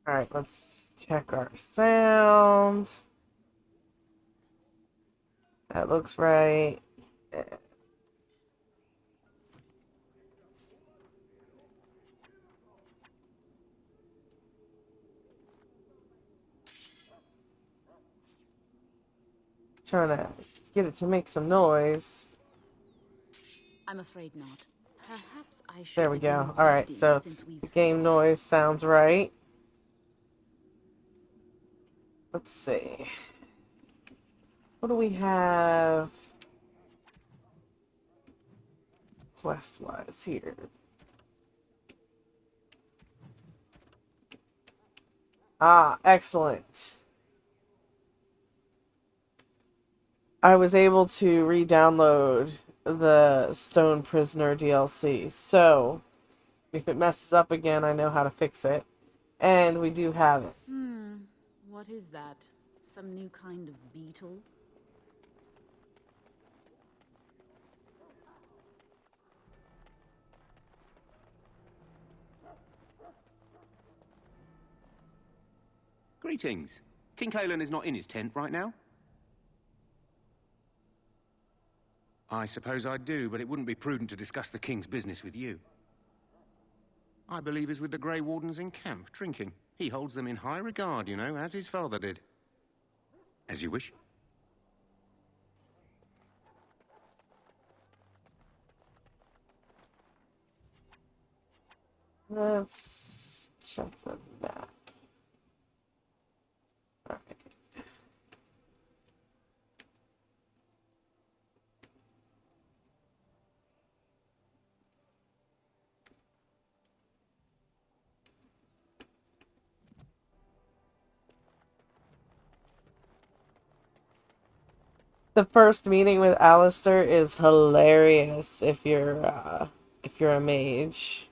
Alright, let's check our sound. That looks right. Trying to get it to make some noise. I'm afraid not. Perhaps I should. There we go. Alright, so the game noise sounds right. Let's see. What do we have quest-wise here? Ah, excellent. I was able to re-download the Stone Prisoner DLC, so if it messes up again, I know how to fix it. And we do have it. What is that? Some new kind of beetle? Greetings. King Kalen is not in his tent right now? I suppose I do, but it wouldn't be prudent to discuss the king's business with you. I believe he's with the Grey Wardens in camp, drinking. He holds them in high regard, you know, as his father did. As you wish. Let's check the map. Alright. The first meeting with Alistair is hilarious if you're a mage.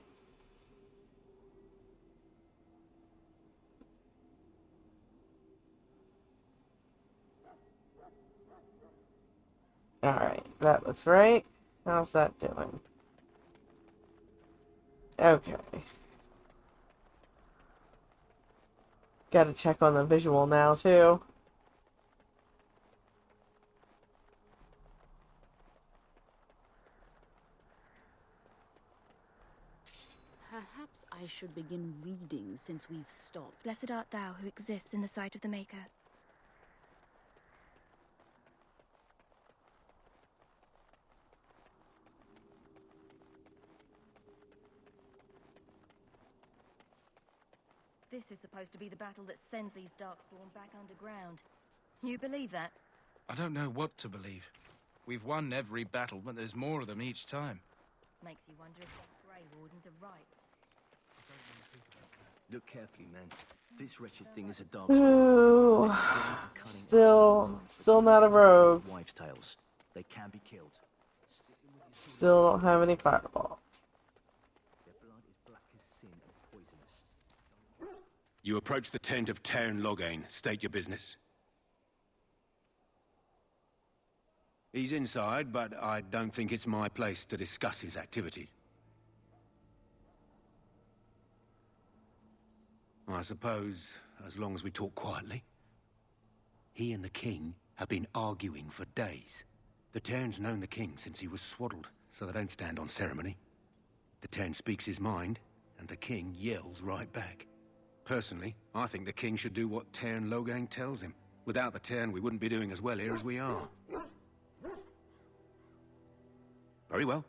Alright, that looks right. How's that doing? Okay. Gotta check on the visual now, too. Perhaps I should begin reading since we've stopped. Blessed art thou who exists in the sight of the Maker. This is supposed to be the battle that sends these Darkspawn back underground. You believe that? I don't know what to believe. We've won every battle, but there's more of them each time. Makes you wonder if the Grey Wardens are right. Look carefully, man. This wretched thing is a dark Ooh. Still not a rogue. Wives' tales. They can be killed. Still don't have any fireballs. Their blood is black as sin and poisonous. You approach the tent of Tairn Loghain. State your business. He's inside, but I don't think it's my place to discuss his activities. I suppose, as long as we talk quietly. He and the king have been arguing for days. The Tairn's known the king since he was swaddled, so they don't stand on ceremony. The Tairn speaks his mind, and the king yells right back. Personally, I think the king should do what Tairn Loghain tells him. Without the Tairn, we wouldn't be doing as well here as we are. Very well.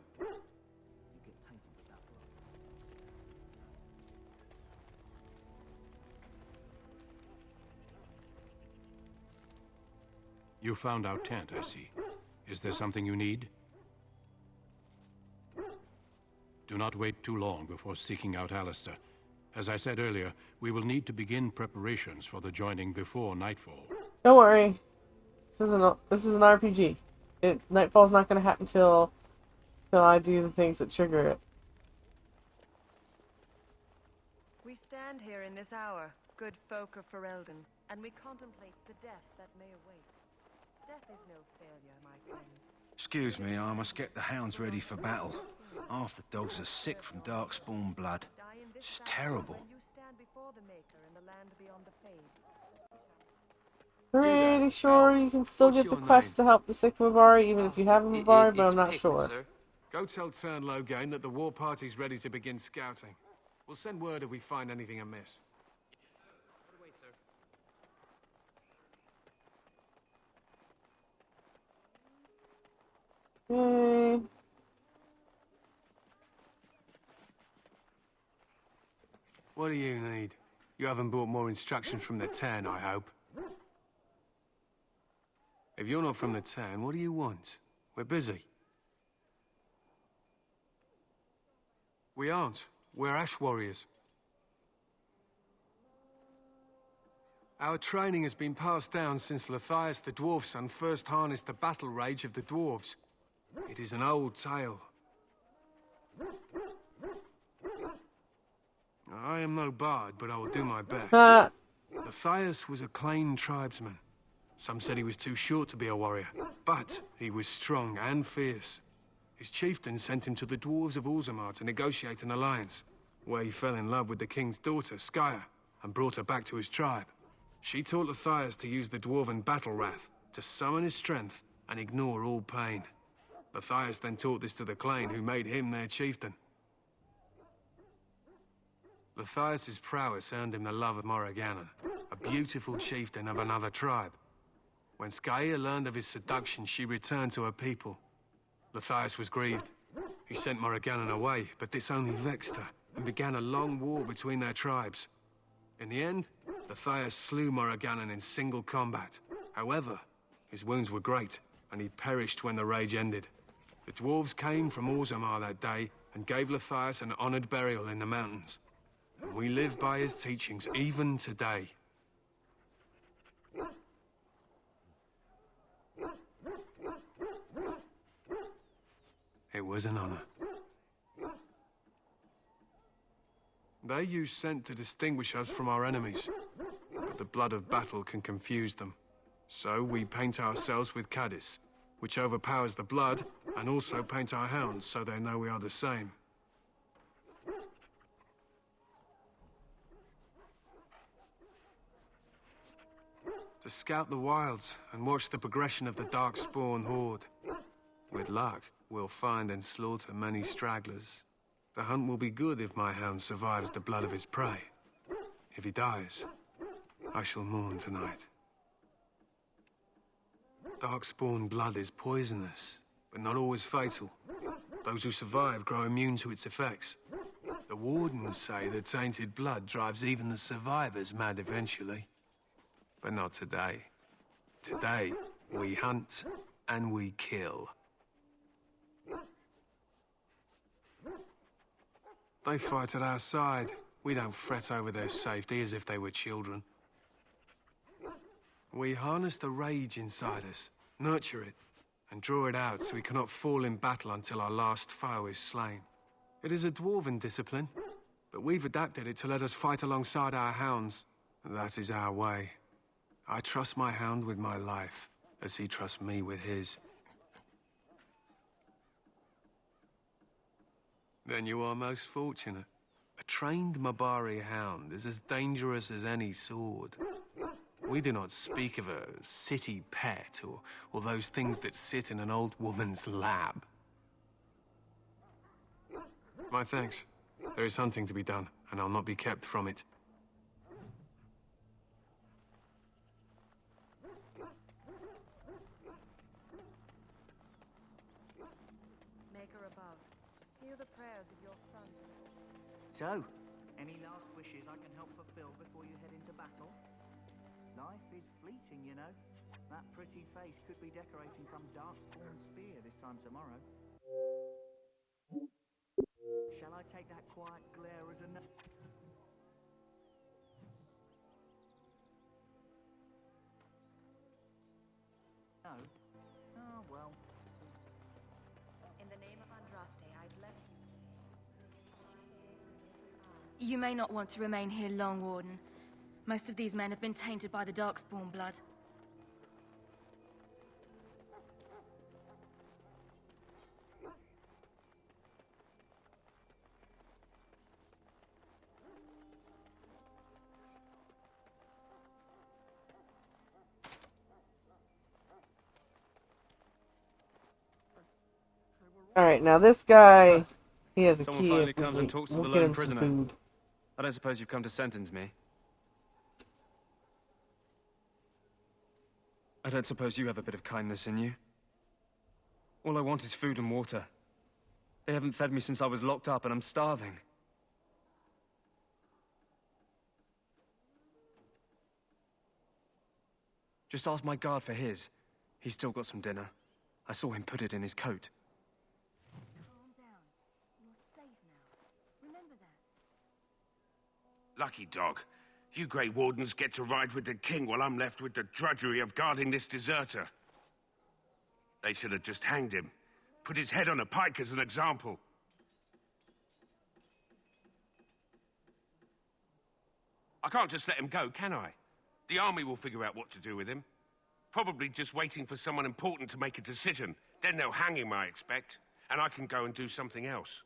You found our tent, I see. Is there something you need? Do not wait too long before seeking out Alistair. As I said earlier, we will need to begin preparations for the joining before nightfall. Don't worry. This is an RPG. Nightfall's not gonna happen till I do the things that trigger it. We stand here in this hour, good folk of Ferelden, and we contemplate the death that may await. Death is no failure, my friends. Excuse me, I must get the hounds ready for battle. Half the dogs are sick from Darkspawn blood. It's terrible. You stand before saw the Maker in the land beyond the Fade. Pretty sure you can still get the quest to help the sick Mabari even if you have a Mabari, but I'm not sure. Sir. Go tell Tern Logain that the war party's ready to begin scouting. We'll send word if we find anything amiss. Yay. What do you need? You haven't brought more instructions from the town, I hope. If you're not from the town, what do you want? We're busy. We aren't. We're Ash Warriors. Our training has been passed down since Lathias the Dwarf Son first harnessed the battle rage of the dwarves. It is an old tale. I am no bard, but I will do my best. Lathias was a claimed tribesman. Some said he was too short to be a warrior, but he was strong and fierce. His chieftain sent him to the dwarves of Orzammar to negotiate an alliance, where he fell in love with the king's daughter, Skya, and brought her back to his tribe. She taught Lathias to use the dwarven battle wrath to summon his strength and ignore all pain. Lathias then taught this to the Clane, who made him their chieftain. Lathias' prowess earned him the love of Morrigannon, a beautiful chieftain of another tribe. When Skya learned of his seduction, she returned to her people. Lathias was grieved. He sent Morrigannon away, but this only vexed her, and began a long war between their tribes. In the end, Lathias slew Morrigannon in single combat. However, his wounds were great, and he perished when the rage ended. The dwarves came from Orzammar that day, and gave Lathias an honored burial in the mountains. And we live by his teachings even today. It was an honor. They use scent to distinguish us from our enemies, but the blood of battle can confuse them. So we paint ourselves with Caddis, which overpowers the blood, and also paint our hounds so they know we are the same. To scout the wilds and watch the progression of the Darkspawn horde. With luck, we'll find and slaughter many stragglers. The hunt will be good if my hound survives the blood of his prey. If he dies, I shall mourn tonight. Darkspawn blood is poisonous, but not always fatal. Those who survive grow immune to its effects. The wardens say that tainted blood drives even the survivors mad eventually. But not today. Today, we hunt and we kill. They fight at our side. We don't fret over their safety as if they were children. We harness the rage inside us, nurture it, and draw it out so we cannot fall in battle until our last foe is slain. It is a dwarven discipline, but we've adapted it to let us fight alongside our hounds. That is our way. I trust my hound with my life, as he trusts me with his. Then you are most fortunate. A trained Mabari hound is as dangerous as any sword. We do not speak of a city pet or those things that sit in an old woman's lap. My thanks. There is hunting to be done, and I'll not be kept from it. Maker above, hear the prayers of your son. So, any last wishes I can help fulfill before you head into battle? Life is fleeting, you know. That pretty face could be decorating some darkspawn spear this time tomorrow. Shall I take that quiet glare as a no? No? Oh, well. In the name of Andraste, I bless you. You may not want to remain here long, Warden. Most of these men have been tainted by the Darkspawn blood. Alright, now this guy, he has a Someone key. finally If we comes can, and talks to we'll the get lone him some prisoner. food. I don't suppose you've come to sentence me. I don't suppose you have a bit of kindness in you. All I want is food and water. They haven't fed me since I was locked up and I'm starving. Just ask my guard for his. He's still got some dinner. I saw him put it in his coat. Calm down. You're safe now. Remember that. Lucky dog. You Grey Wardens get to ride with the king while I'm left with the drudgery of guarding this deserter. They should have just hanged him. Put his head on a pike as an example. I can't just let him go, can I? The army will figure out what to do with him. Probably just waiting for someone important to make a decision. Then they'll hang him, I expect. And I can go and do something else.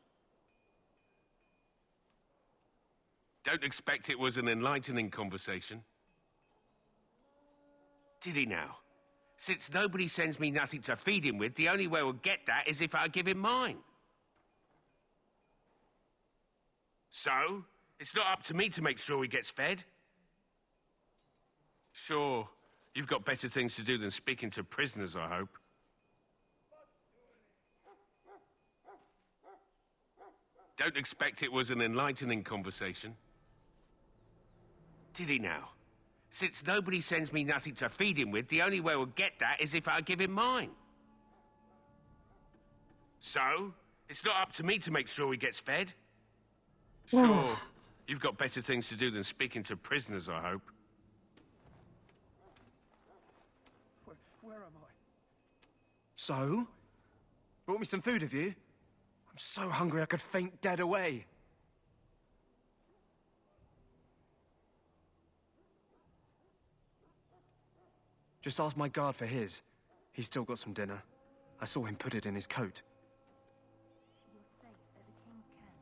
Don't expect it was an enlightening conversation. Did he now? Since nobody sends me nothing to feed him with, the only way we'll get that is if I give him mine. So, it's not up to me to make sure he gets fed. Sure, you've got better things to do than speaking to prisoners, I hope. Don't expect it was an enlightening conversation. Did he now? Since nobody sends me nothing to feed him with, the only way we'll get that is if I give him mine. So, it's not up to me to make sure he gets fed. Sure, you've got better things to do than speaking to prisoners, I hope. Where am I? So? Brought me some food, have you? I'm so hungry I could faint dead away. Just ask my guard for his. He's still got some dinner. I saw him put it in his coat. You're safe at the King's camp.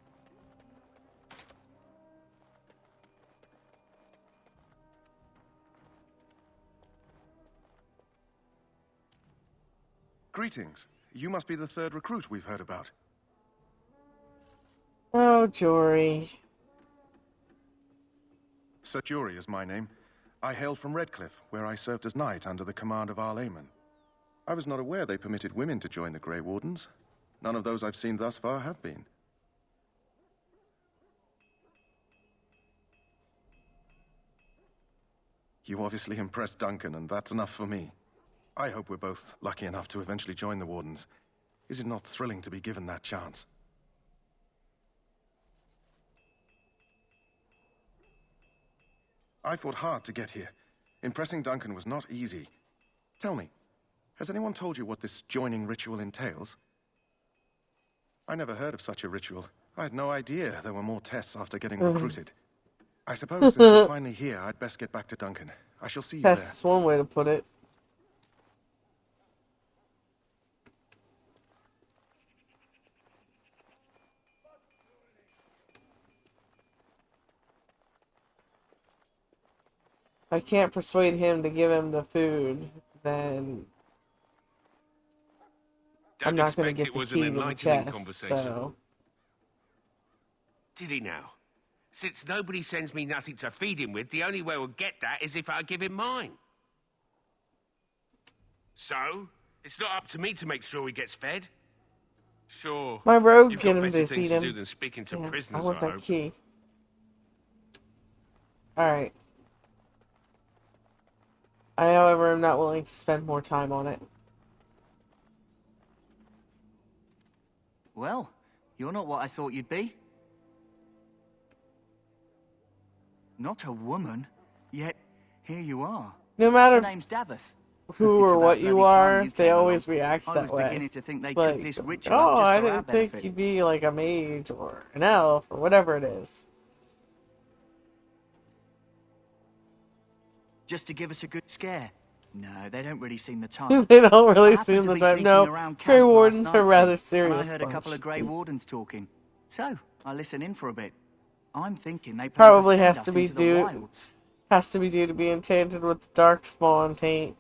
Greetings. You must be the third recruit we've heard about. Oh, Jory. Sir Jury is my name. I hail from Redcliffe, where I served as knight under the command of Arl Eamon. I was not aware they permitted women to join the Grey Wardens. None of those I've seen thus far have been. You obviously impressed Duncan, and that's enough for me. I hope we're both lucky enough to eventually join the Wardens. Is it not thrilling to be given that chance? I fought hard to get here. Impressing Duncan was not easy. Tell me, has anyone told you what this joining ritual entails? I never heard of such a ritual. I had no idea there were more tests after getting recruited. I suppose since you're finally here, I'd best get back to Duncan. I shall see you there. That's one way to put it. If I can't persuade him to give him the food, then I'm not going to get the key to the chest, so... Did he now? Since nobody sends me nothing to feed him with, the only way we'll get that is if I give him mine. So, it's not up to me to make sure he gets fed. Sure, my rogue you've get got him better to things feed to him. do than speaking to Yeah, prisoners, I want that hope. key. Alright. I, however, am not willing to spend more time on it. Well, you're not what I thought you'd be. Not a woman, yet here you are. No matter Your name's Davith. who It's or about what you bloody time are, you they came always along. react I that was way. beginning to think they Like, cooked this ritual up oh, just I for our didn't think benefit. you'd be like a mage or an elf or whatever it is. Just to give us a good scare. No, they don't really seem the type. They don't I really happened seem to the be type. sneaking No, around Grey camp last Wardens are night, rather see, and I serious heard a couple bunch. of Grey Wardens talking. So, I listened in for a bit. I'm thinking they plan Probably to send has us to be into the due wilds. to be enchanted with the darkspawn taint.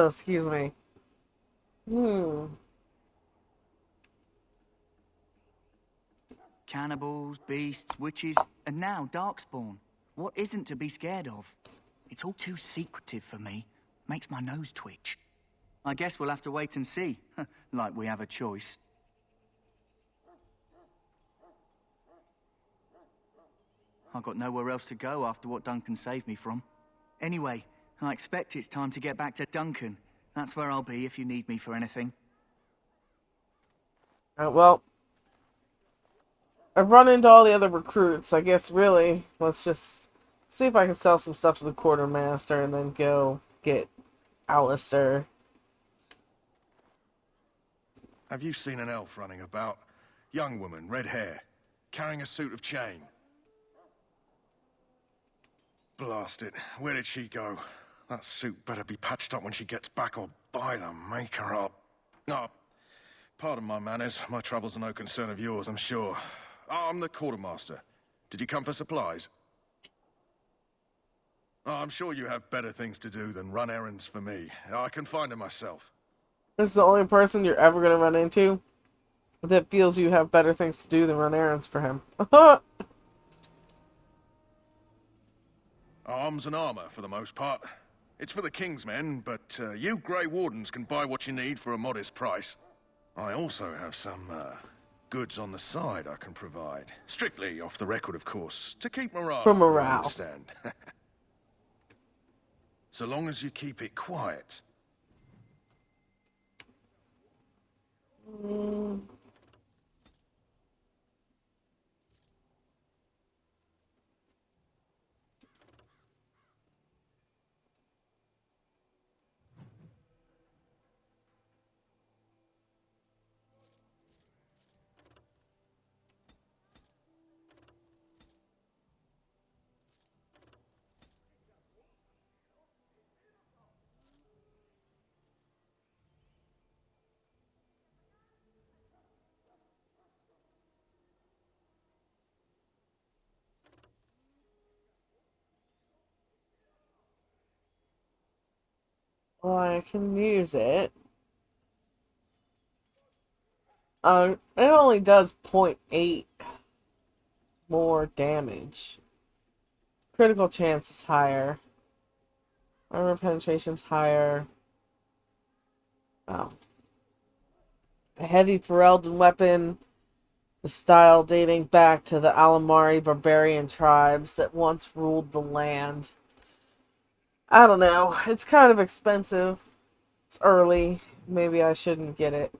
Excuse me. Cannibals, beasts, witches, and now Darkspawn. What isn't to be scared of? It's all too secretive for me. Makes my nose twitch. I guess we'll have to wait and see. Like we have a choice. I've got nowhere else to go after what Duncan saved me from. Anyway, I expect it's time to get back to Duncan. That's where I'll be if you need me for anything. Well, I've run into all the other recruits. I guess really, let's just see if I can sell some stuff to the quartermaster and then go get Alistair. Have you seen an elf running about? Young woman, red hair, carrying a suit of chain. Blast it. Where did she go? That suit better be patched up when she gets back, or by the maker up. Oh, pardon my manners. My troubles are no concern of yours, I'm sure. Oh, I'm the quartermaster. Did you come for supplies? Oh, I'm sure you have better things to do than run errands for me. I can find them myself. This is the only person you're ever going to run into that feels you have better things to do than run errands for him. Arms and armor, for the most part. It's for the King's men, but you Grey Wardens can buy what you need for a modest price. I also have some goods on the side I can provide. Strictly off the record, of course, to keep morale. For You morale. understand? So long as you keep it quiet. Well, I can use it. It only does 0.8 more damage. Critical chance is higher. Armor penetration's higher. Oh. A heavy Ferelden weapon. The style dating back to the Alamari barbarian tribes that once ruled the land. I don't know. It's kind of expensive. It's early. Maybe I shouldn't get it.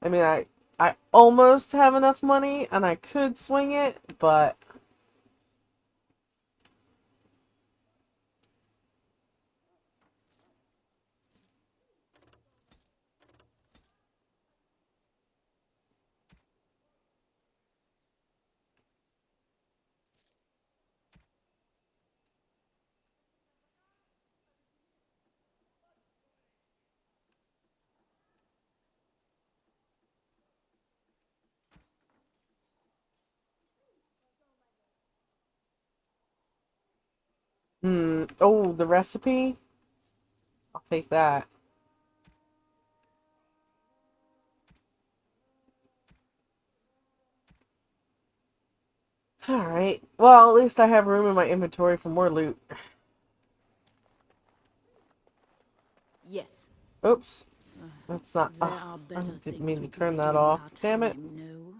I mean, I almost have enough money and I could swing it, but oh, the recipe? I'll take that. Alright. Well, at least I have room in my inventory for more loot. Yes. Oops. That's not... There Oh, are I better didn't things mean to we could turn be that doing off. with our Damn it. time, no?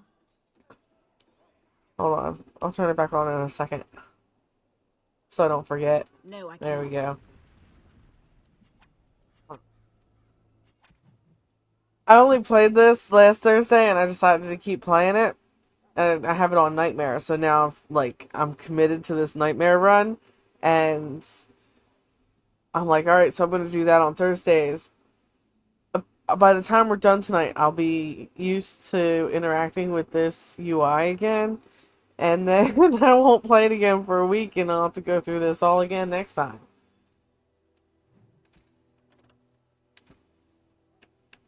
Hold on. I'll turn it back on in a second. So I don't forget. No, I can't. There we go. I only played this last Thursday and I decided to keep playing it. And I have it on Nightmare, so now I'm committed to this Nightmare run. And I'm like, alright, so I'm going to do that on Thursdays. By the time we're done tonight, I'll be used to interacting with this UI again. And then I won't play it again for a week, and I'll have to go through this all again next time.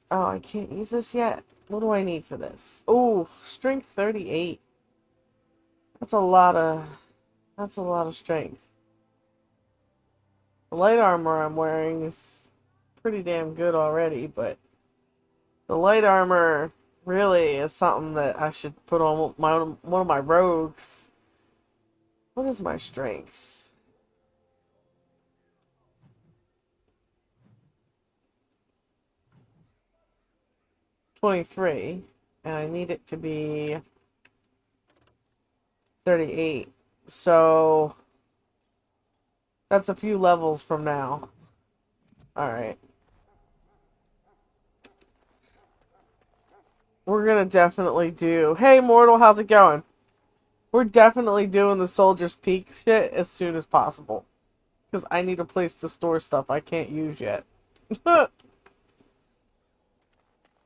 Oh, I can't use this yet? What do I need for this? Oh, strength 38. That's a lot of strength. The light armor I'm wearing is pretty damn good already, but the light armor really is something that I should put on one of my rogues. What is my strength? $23, and I need it to be 38. So that's a few levels from now. Alright. We're gonna definitely do... Hey, Mortal, how's it going? We're definitely doing the Soldier's Peak shit as soon as possible. Because I need a place to store stuff I can't use yet.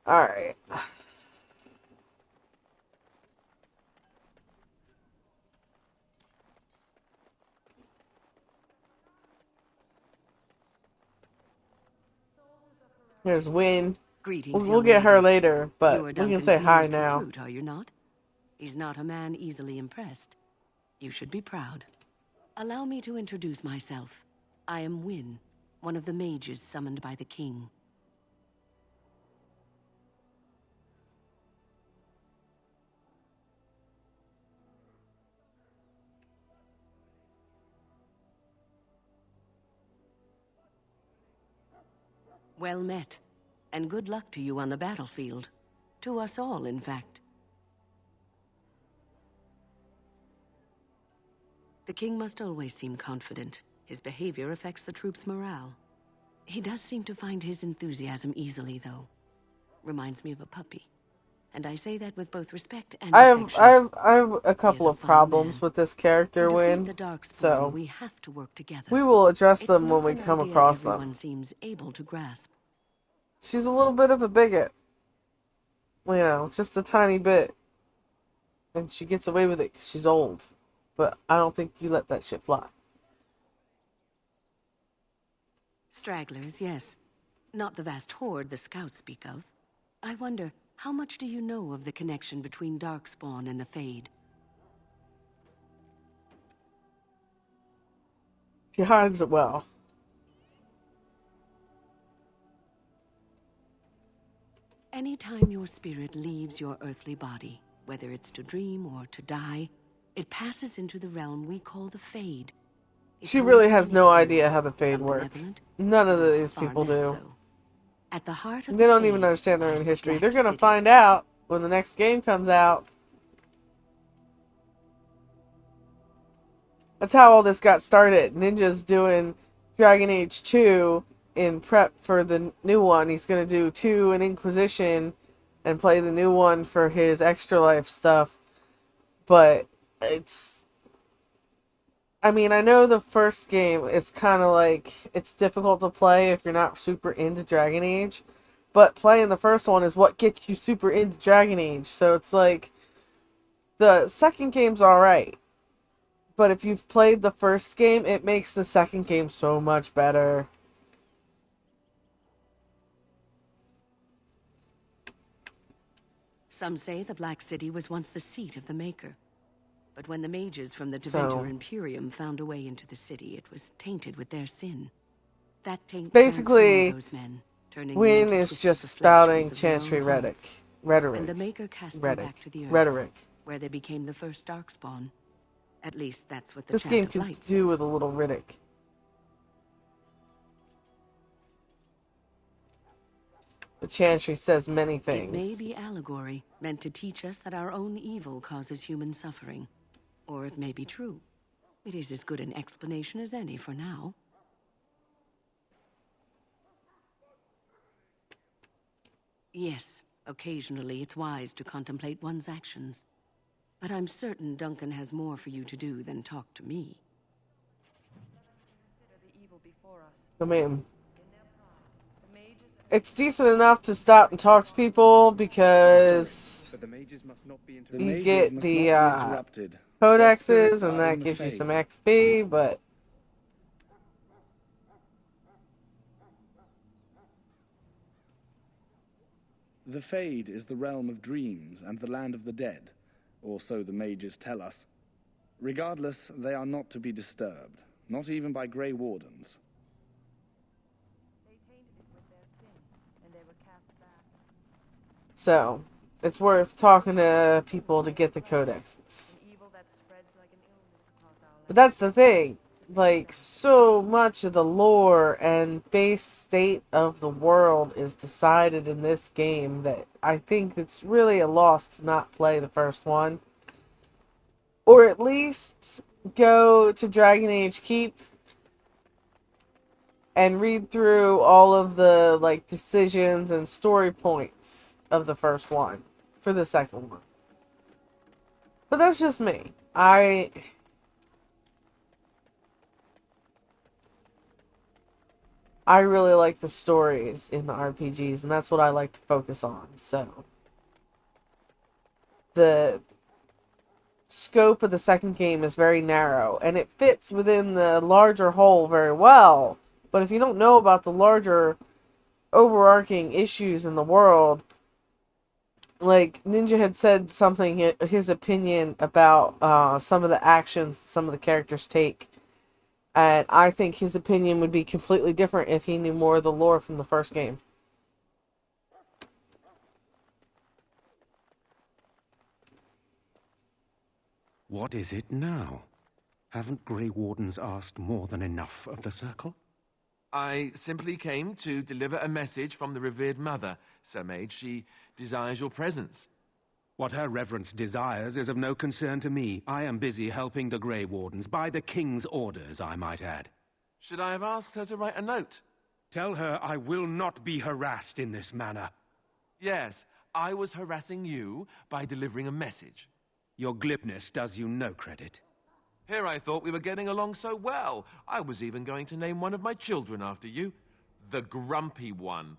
Alright. There's Win. Greetings, We'll young get her lady. later, but You're we can Duncan's say hi newest now. recruit, are you not? He's not a man easily impressed. You should be proud. Allow me to introduce myself. I am Win, one of the mages summoned by the king. Well met, and good luck to you on the battlefield. To us all, in fact. The king must always seem confident. His behavior affects the troops' morale. He does seem to find his enthusiasm easily, though. Reminds me of a puppy. And I say that with both respect and affection. I have a couple of problems with this character, Win. So we have to work together. we will address It's them when not we an come idea across everyone them. seems able to grasp. She's a little bit of a bigot. You know, just a tiny bit. And she gets away with it because she's old. But I don't think you let that shit fly. Stragglers, yes. Not the vast horde the scouts speak of. I wonder, how much do you know of the connection between Darkspawn and the Fade? She hides it well. Anytime your spirit leaves your earthly body, whether it's to dream or to die, it passes into the realm we call the Fade. She really has no idea how the Fade works. None of these far people less do. so. At the heart of They the don't Fade even understand their lies own the history. Black They're gonna City. find out when the next game comes out. That's how all this got started. Ninja's doing Dragon Age 2 in prep for the new one. He's gonna do 2 in Inquisition and play the new one for his Extra Life stuff. But it's... I mean, I know the first game is kind of like... It's difficult to play if you're not super into Dragon Age. But playing the first one is what gets you super into Dragon Age. So it's like... The second game's alright. But if you've played the first game, it makes the second game so much better. Some say the Black City was once the seat of the Maker. But when the mages from the So- Deventer Imperium found a way into the city, it was tainted with their sin. That taint Basically, transformed those men, turning them Wynn into is twisted just spouting reflections of their own Chantry hearts. rhetoric. And the Maker cast them Rhetoric. back to the Earth, Rhetoric. where they became the first Darkspawn. At least that's what the This Chant game of could Light do says. with a little Riddick. The Chantry says many It may things. be allegory, meant to teach us that our own evil causes human suffering. Or it may be true. It is as good an explanation as any for now. Yes, occasionally it's wise to contemplate one's actions. But I'm certain Duncan has more for you to do than talk to me. I mean, it's decent enough to stop and talk to people because you get the codexes and that gives you some XP, but The Fade is the realm of dreams and the land of the dead, or so the mages tell us. Regardless, they are not to be disturbed, not even by Grey Wardens. so it's worth talking to people to get the codexes. But that's the thing. Like, so much of the lore and base state of the world is decided in this game that I think it's really a loss to not play the first one. Or at least go to Dragon Age Keep and read through all of the, like, decisions and story points of the first one for the second one. But that's just me. I really like the stories in the RPGs, and that's what I like to focus on. So, the scope of the second game is very narrow, and it fits within the larger whole very well. But if you don't know about the larger overarching issues in the world, like Ninja had said something, his opinion about some of the actions some of the characters take. And I think his opinion would be completely different if he knew more of the lore from the first game. What is it now? Haven't Grey Wardens asked more than enough of the Circle? I simply came to deliver a message from the revered mother, Sir Mage. She desires your presence. What her reverence desires is of no concern to me. I am busy helping the Grey Wardens, by the King's orders, I might add. Should I have asked her to write a note? Tell her I will not be harassed in this manner. Yes, I was harassing you by delivering a message. Your glibness does you no credit. Here I thought we were getting along so well. I was even going to name one of my children after you. The Grumpy One.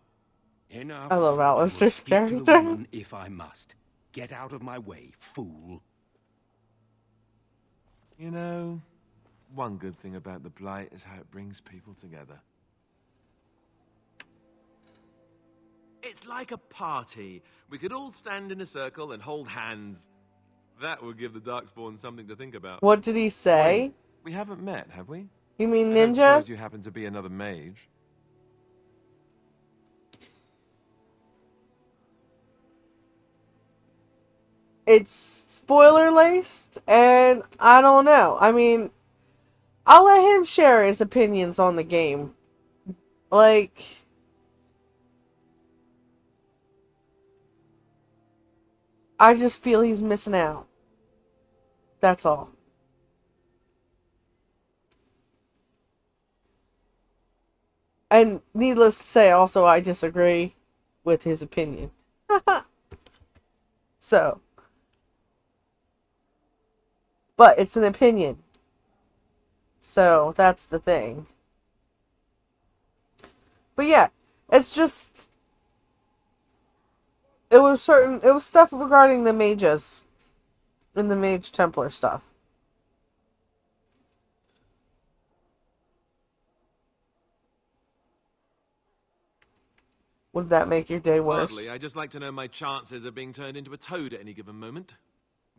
Enough. I love Alistair's speak character. to the woman if I must. Get out of my way, fool. You know, one good thing about the Blight is how it brings people together. It's like a party. We could all stand in a circle and hold hands. That would give the Darkspawn something to think about. What did he say? Wait, we haven't met, have we? You mean I don't Ninja? suppose you happen to be another mage. It's spoiler laced, and I don't know. I mean, I'll let him share his opinions on the game. Like, I just feel he's missing out. That's all. And needless to say, also, I disagree with his opinion. So. But it's an opinion. So, that's the thing. But yeah, it's just... It was stuff regarding the mages. And the Mage Templar stuff. Would that make your day worse? Hardly. I just like to know my chances of being turned into a toad at any given moment.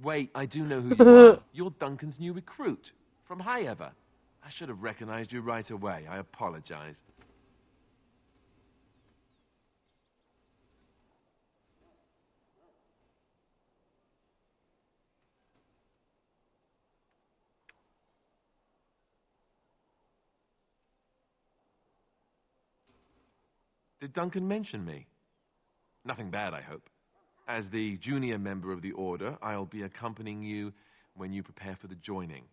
Wait, I do know who you are. You're Duncan's new recruit. From High Ever. I should have recognized you right away. I apologize. Did Duncan mention me? Nothing bad, I hope. As the junior member of the Order, I'll be accompanying you when you prepare for the joining.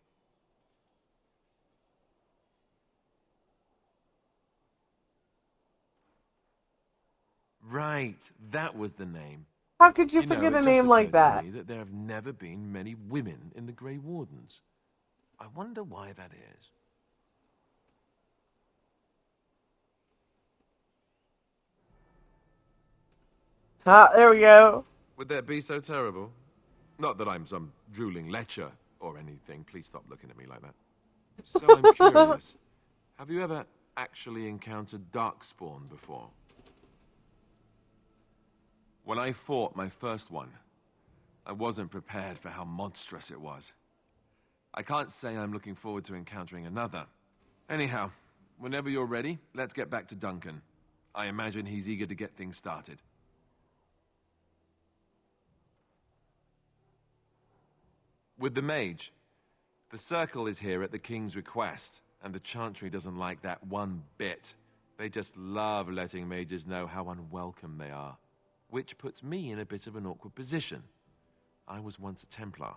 Right, that was the name. How could you forget it a just name like occurred to that? me that there have never been many women in the Grey Wardens. I wonder why that is. Ah, there we go. Would that be so terrible? Not that I'm some drooling lecher or anything. Please stop looking at me like that. So I'm curious. Have you ever actually encountered Darkspawn before? When I fought my first one, I wasn't prepared for how monstrous it was. I can't say I'm looking forward to encountering another. Anyhow, whenever you're ready, let's get back to Duncan. I imagine he's eager to get things started. With the mage. The circle is here at the king's request, and the chantry doesn't like that one bit. They just love letting mages know how unwelcome they are, which puts me in a bit of an awkward position. I was once a Templar.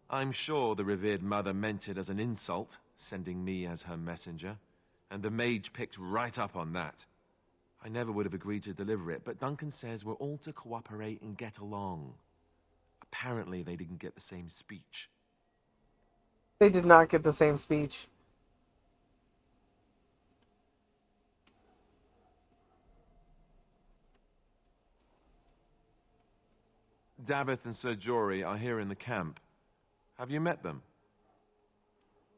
I'm sure the revered mother meant it as an insult, sending me as her messenger, and the mage picked right up on that. I never would have agreed to deliver it, but Duncan says we're all to cooperate and get along. Apparently they didn't get the same speech. They did not get the same speech. Davith and Sir Jory are here in the camp. Have you met them?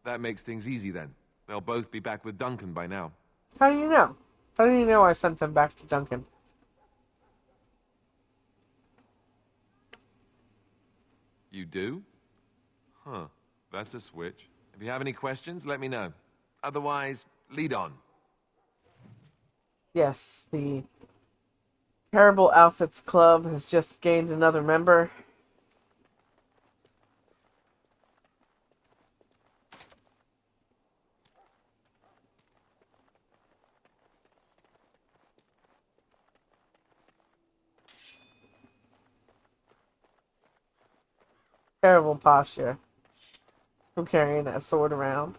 That makes things easy then. They'll both be back with Duncan by now. How do you know? How do you know I sent them back to Duncan? You do? Huh. That's a switch. If you have any questions, let me know. Otherwise, lead on. Yes, the Terrible Outfits Club has just gained another member. Terrible posture from carrying that sword around.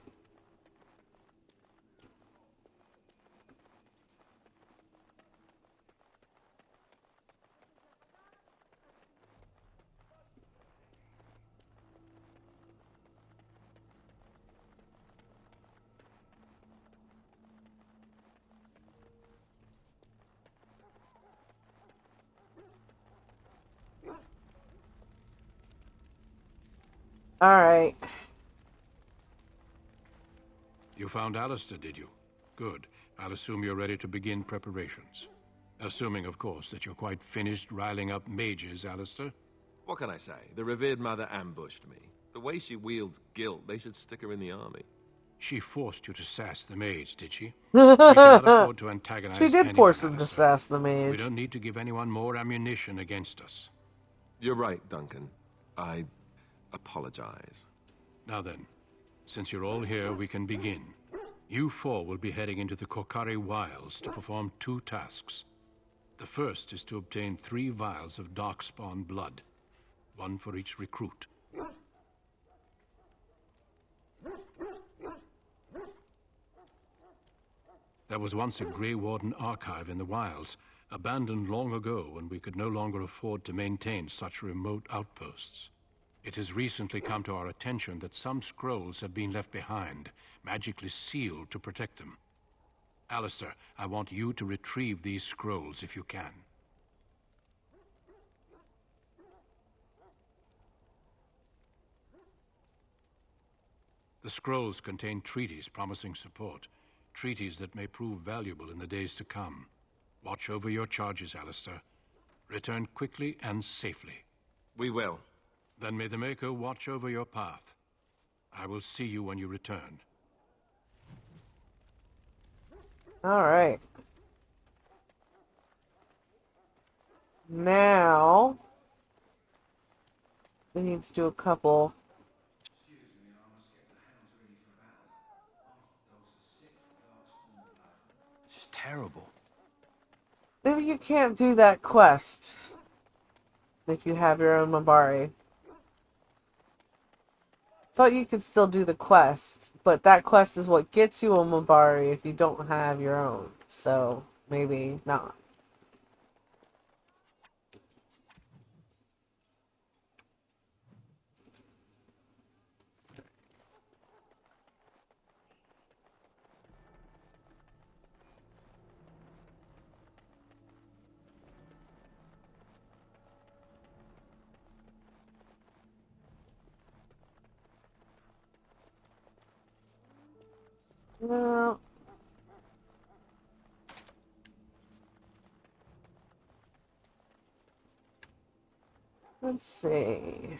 Alright. You found Alistair, did you? Good. I'll assume you're ready to begin preparations. Assuming, of course, that you're quite finished riling up mages, Alistair. What can I say? The revered mother ambushed me. The way she wields guilt, they should stick her in the army. She forced you to sass the mage, did she? We cannot afford to antagonize She did anyone, force him to Alistair. sass the mage. We don't need to give anyone more ammunition against us. You're right, Duncan. I apologize. Now then, since you're all here, we can begin. You four will be heading into the Korkari Wilds to perform 2 tasks. The first is to obtain 3 vials of Darkspawn blood, 1 for each recruit. There was once a Grey Warden archive in the wilds, abandoned long ago when we could no longer afford to maintain such remote outposts. It has recently come to our attention that some scrolls have been left behind, magically sealed to protect them. Alistair, I want you to retrieve these scrolls if you can. The scrolls contain treaties promising support, treaties that may prove valuable in the days to come. Watch over your charges, Alistair. Return quickly and safely. We will. Then may the Maker watch over your path. I will see you when you return. Alright. Now, we need to do a couple. It's terrible. Maybe you can't do that quest if you have your own Mabari. Thought you could still do the quest, but that quest is what gets you a Mabari if you don't have your own. So, maybe not. Well, let's see.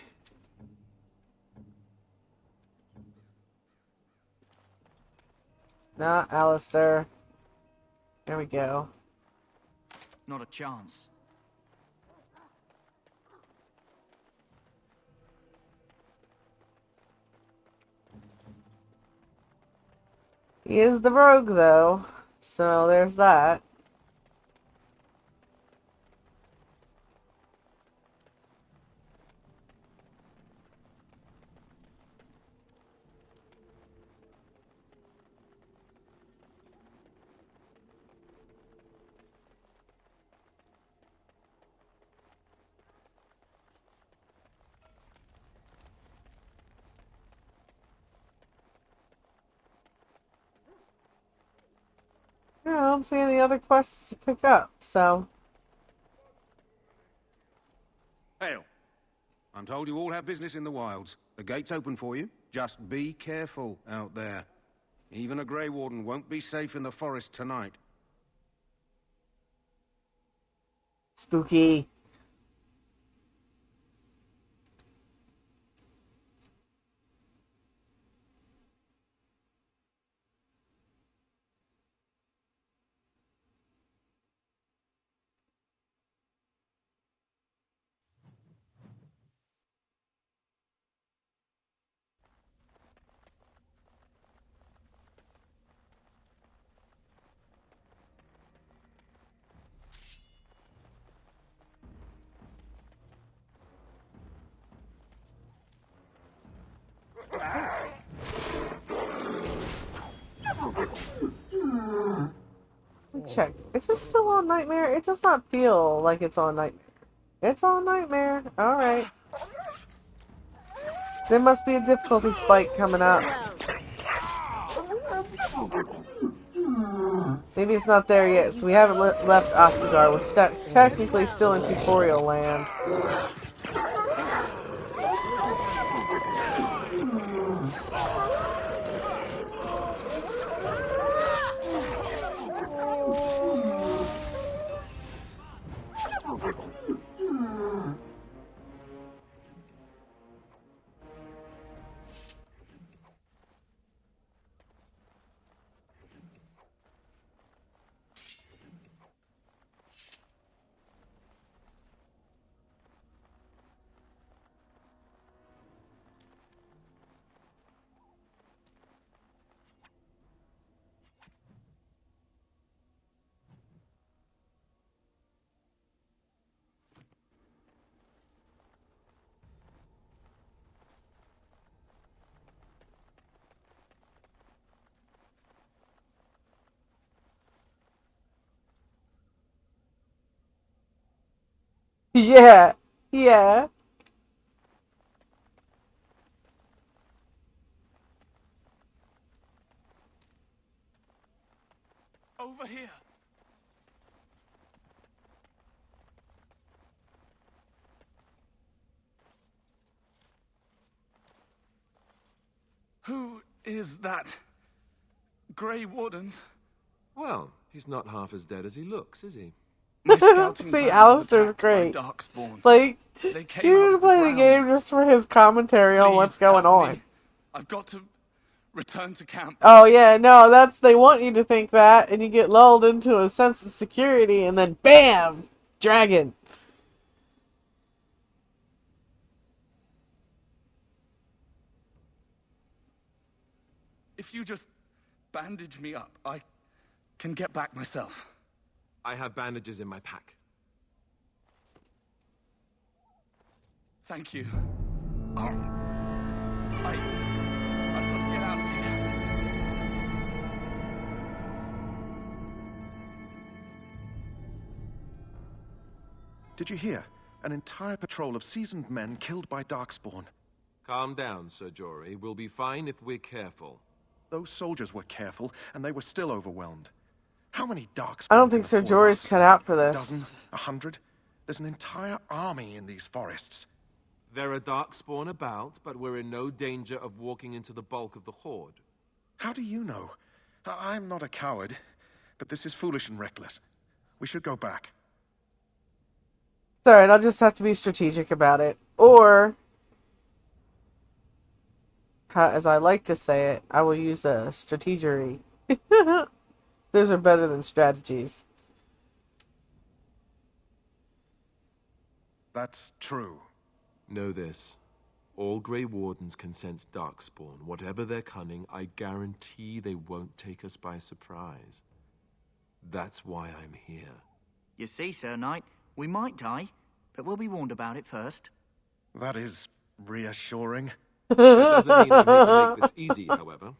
Not Alistair. There we go. Not a chance. He is the rogue, though, so there's that. Yeah, I don't see any other quests to pick up, so... Hail. I'm told you all have business in the wilds. The gate's open for you. Just be careful out there. Even a Grey Warden won't be safe in the forest tonight. Spooky. Let me check. Is this still on Nightmare? It does not feel like it's on Nightmare. It's on Nightmare. Alright. There must be a difficulty spike coming up. Maybe it's not there yet, so we haven't left Ostagar. We're technically still in tutorial land. Yeah. Yeah. Over here. Who is that? Grey Wardens? Well, he's not half as dead as he looks, is he? See, Alistair's great. Like, They came you out need to of the play the ground. game just for his commentary on what's going on. I've got to return to camp. Oh yeah, no, they want you to think that, and you get lulled into a sense of security, and then BAM! Dragon. If you just bandage me up, I can get back myself. I have bandages in my pack. Thank you. I've got to get out of here. Did you hear? An entire patrol of seasoned men killed by Darkspawn. Calm down, Sir Jory. We'll be fine if we're careful. Those soldiers were careful, and they were still overwhelmed. How many Darkspawn? I don't think Sir Jory's cut out for this. A dozen? 100? There's an entire army in these forests. There are Darkspawn about, but we're in no danger of walking into the bulk of the Horde. How do you know? I'm not a coward, but this is foolish and reckless. We should go back. It's alright, I'll just have to be strategic about it. Or, as I like to say it, I will use a strategery. Those are better than strategies. That's true. Know this. All Grey Wardens can sense Darkspawn. Whatever their cunning, I guarantee they won't take us by surprise. That's why I'm here. You see, Sir Knight, we might die, but we'll be warned about it first. That is reassuring. That doesn't mean I'm here to make this easy, however.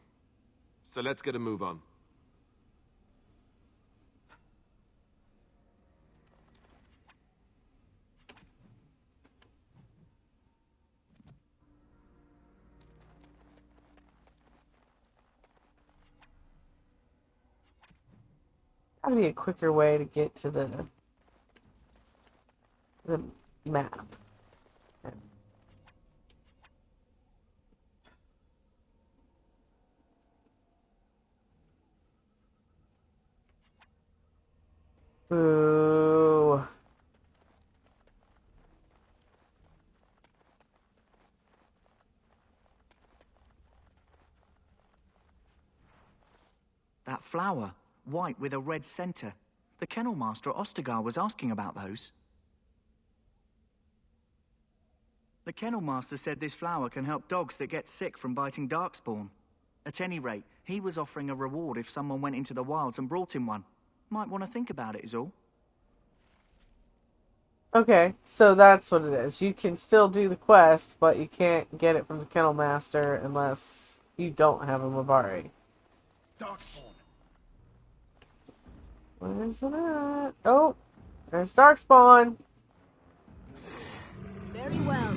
So let's get a move on. Gotta be a quicker way to get to the map. Ooh. That flower, white with a red center. The kennel master at Ostagar was asking about those. The kennel master said this flower can help dogs that get sick from biting darkspawn. At any rate, he was offering a reward if someone went into the wilds and brought him one. Might want to think about it is all. Okay, so that's what it is. You can still do the quest, but you can't get it from the kennel master unless you don't have a Mabari. Darkspawn. Where's it at? Oh, there's Darkspawn. Very well.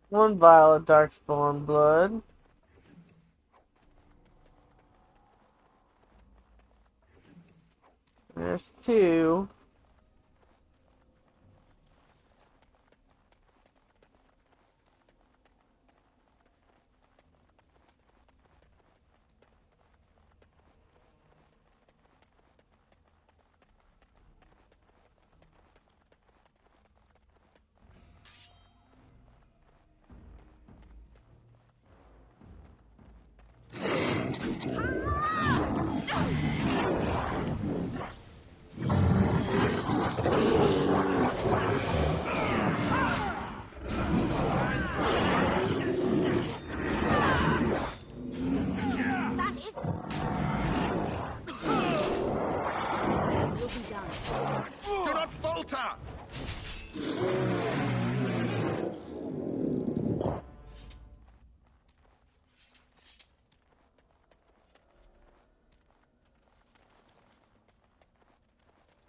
One vial of Darkspawn blood. There's two. Do not falter!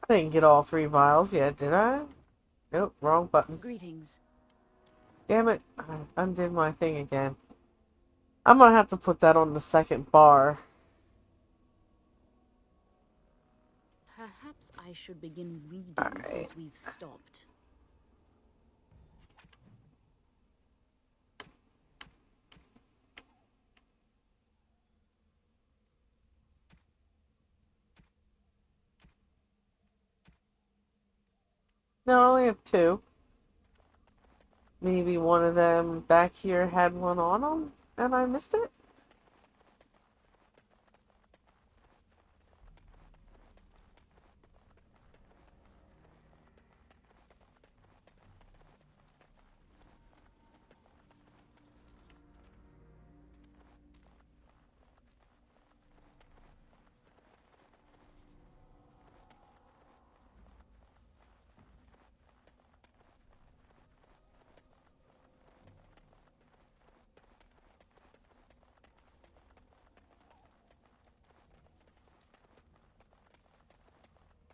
I didn't get all three vials yet, did I? Nope, wrong button. Greetings. Damn it, I undid my thing again. I'm gonna have to put that on the second bar. Perhaps I should begin reading since we've stopped. No, I only have two. Maybe one of them back here had one on them, and I missed it?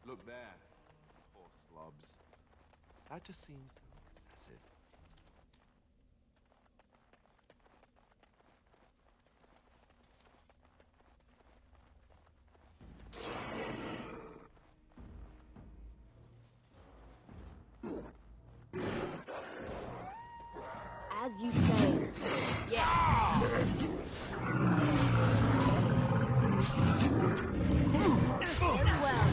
Look there, clubs. That just seems excessive. As you say. Yes. Very well.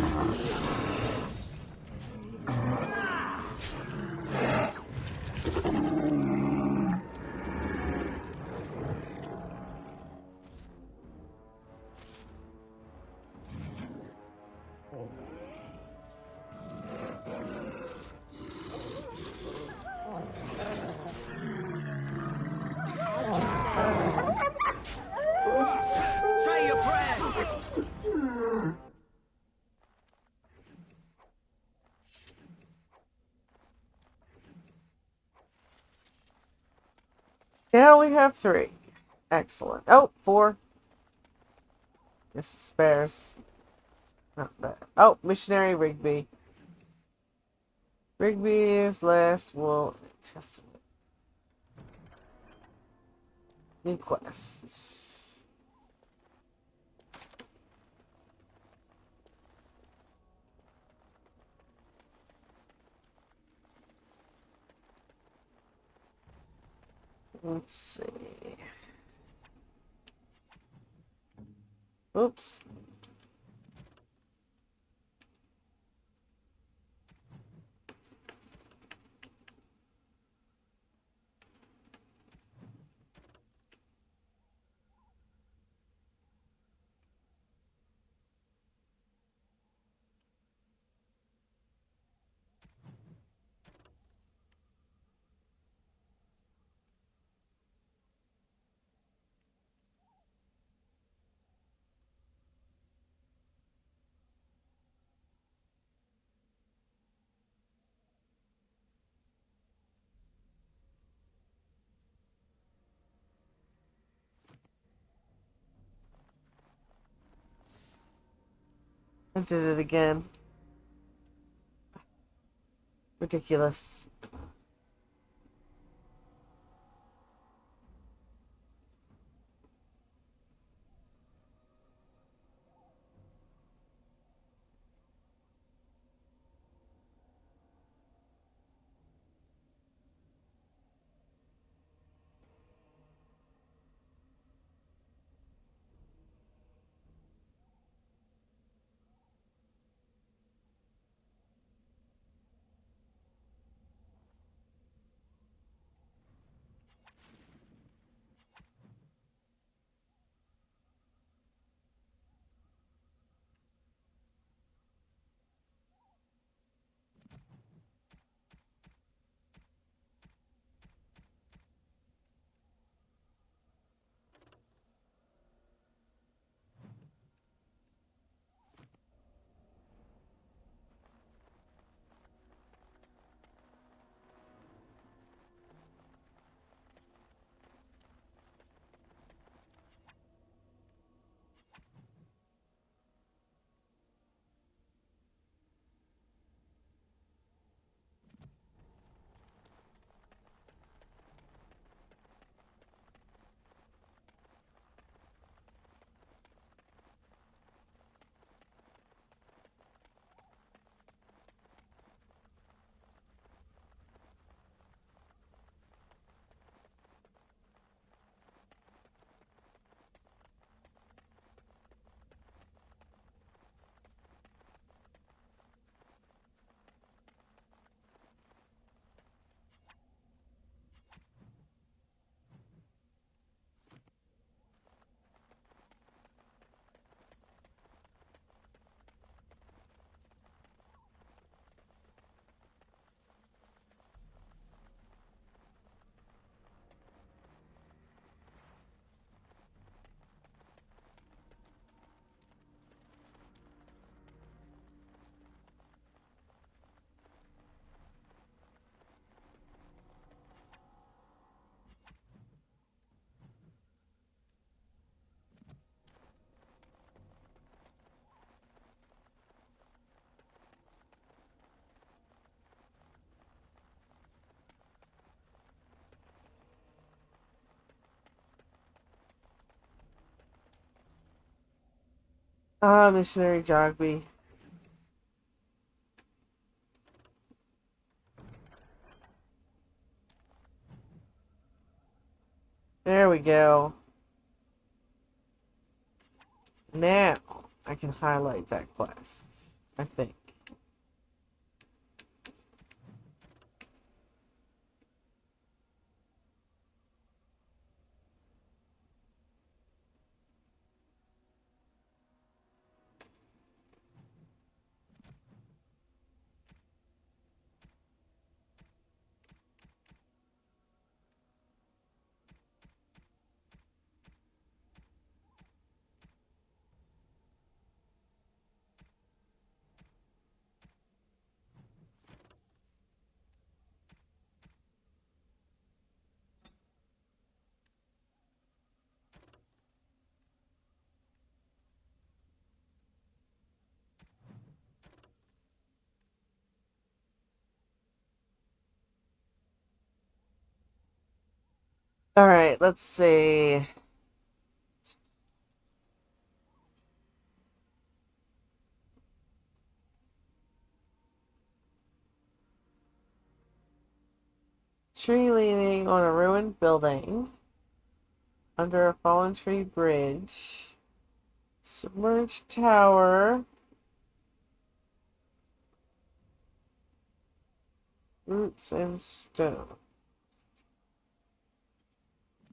Say your prayers! Now we have 3. Excellent. Oh, 4. Guess the spares. Not bad. Oh, Missionary Rigby. Rigby's last will and testament. New quests. Let's see. Oops. I did it again. Ridiculous. Ah, Missionary Jogby. There we go. Now I can highlight that quest, I think. All right, let's see. Tree leaning on a ruined building. Under a fallen tree bridge. Submerged tower. Roots and stone.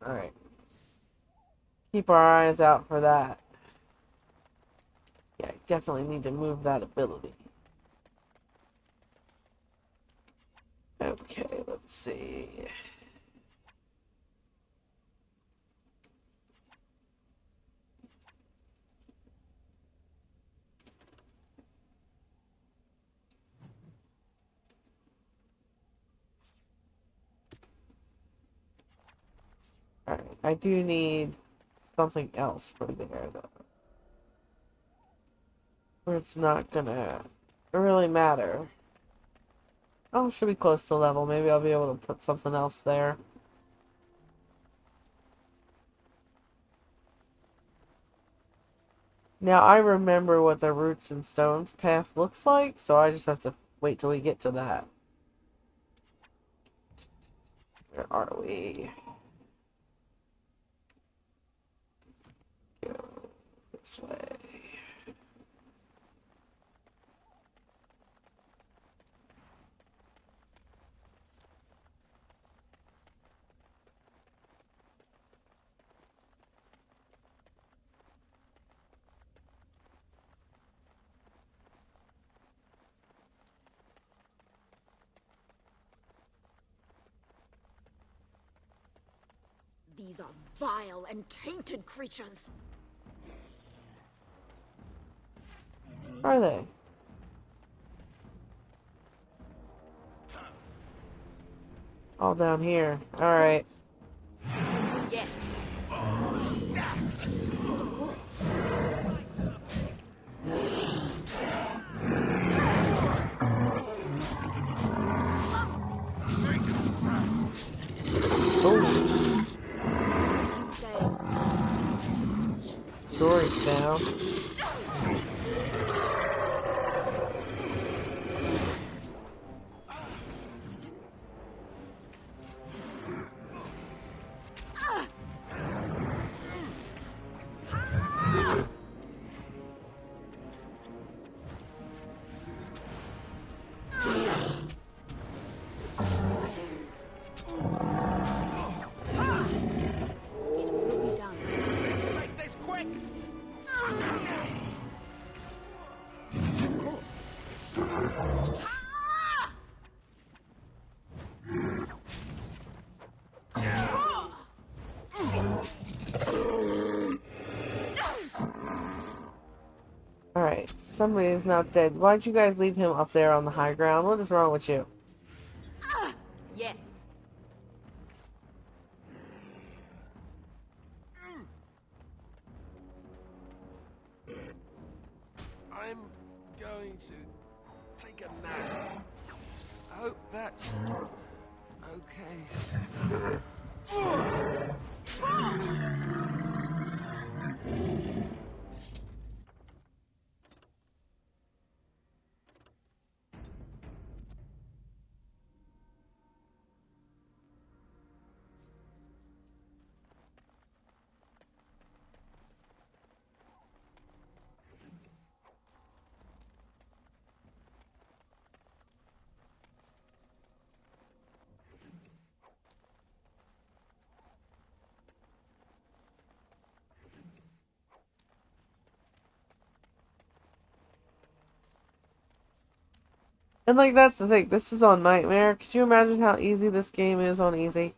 Alright. Keep our eyes out for that. Yeah, I definitely need to move that ability. Okay, let's see. Alright, I do need something else for there, though. Where it's not gonna really matter. Oh, it should be close to level. Maybe I'll be able to put something else there. Now, I remember what the Roots and Stones path looks like, so I just have to wait till we get to that. Where are we? Go this way. These are vile and tainted creatures. Are they? All down here. Alright. Yes. Oh. Dory's down. Make this quick! Alright, somebody is not dead. Why'd you guys leave him up there on the high ground? What is wrong with you? Yes. I'm going to take a nap. I hope that's okay. And like that's the thing. This is on Nightmare. Could you imagine how easy this game is on easy?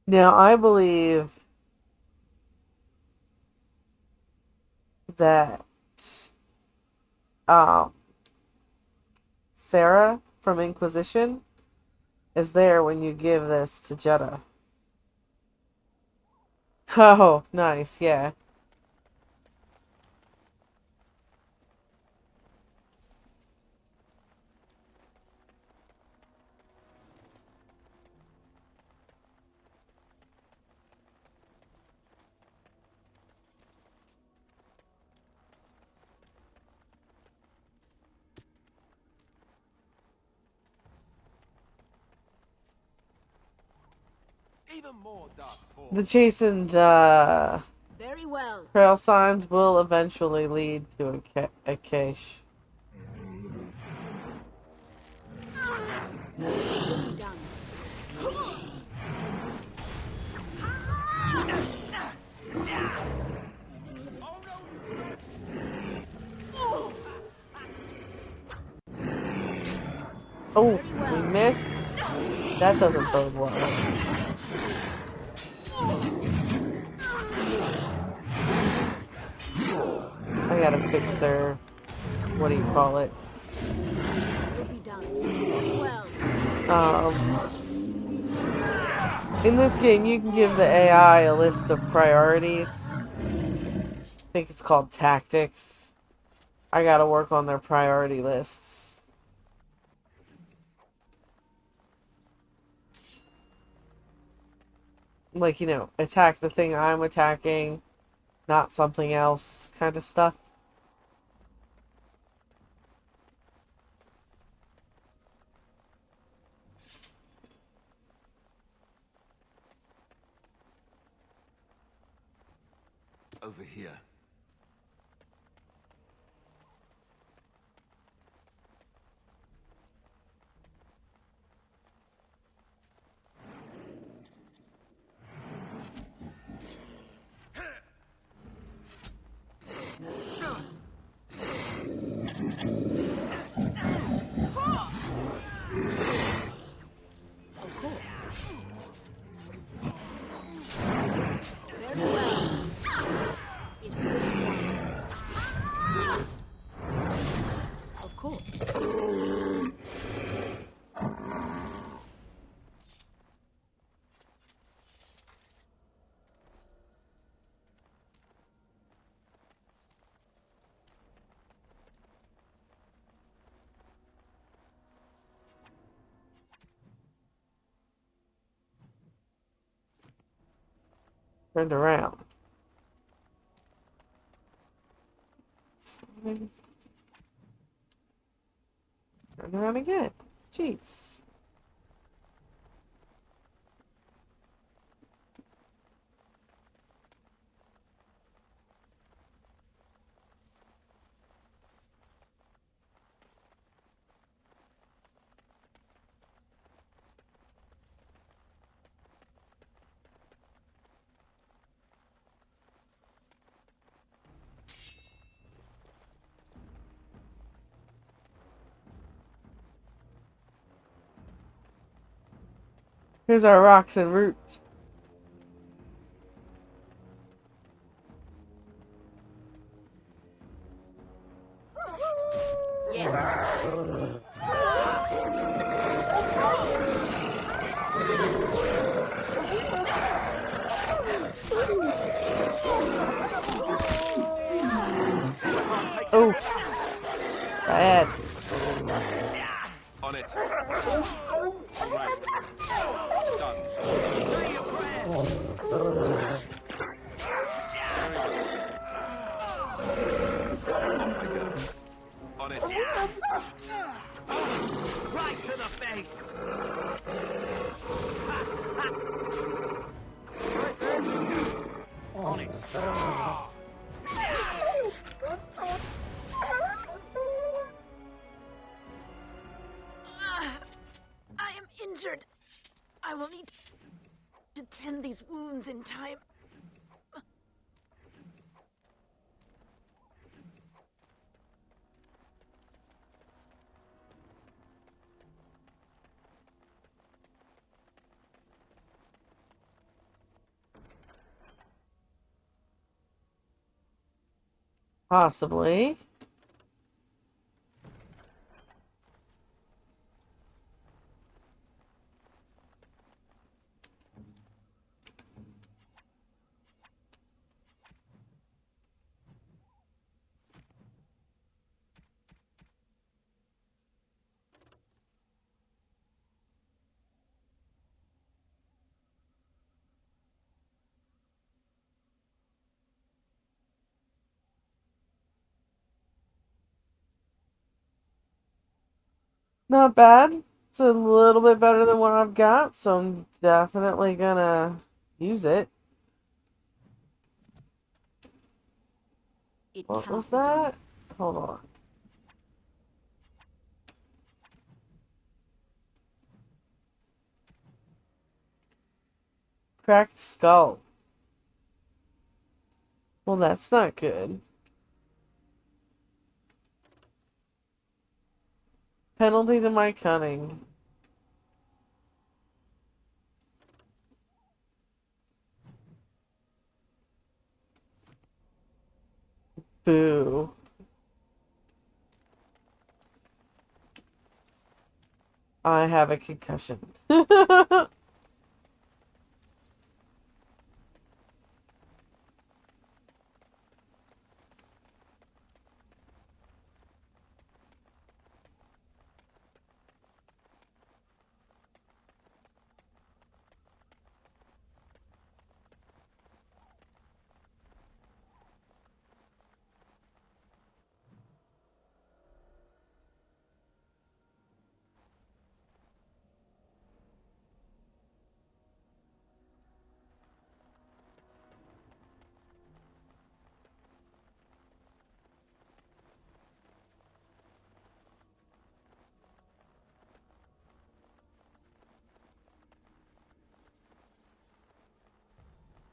Now I believe that um Sarah from Inquisition is there when you give this to Jeddah. Oh, nice, yeah. Even more darkspawn. The chastened Very well. trail signs will eventually lead to a cache. Oh, we missed. That doesn't bode well. I gotta fix their, what do you call it? In this game, you can give the AI a list of priorities. I think it's called tactics. I gotta work on their priority lists. Like, you know, attack the thing I'm attacking, not something else kind of stuff. Over here. Of course. Turned around. Turn around again. Jeez. Here's our rocks and roots. Oh, bad. On it. Right. Done. On it. Right to the face. I will need to tend these wounds in time. Possibly. Not bad. It's a little bit better than what I've got, so I'm definitely gonna use it. What was that? Hold on. Cracked skull. Well, that's not good. Penalty to my cunning. Boo. I have a concussion.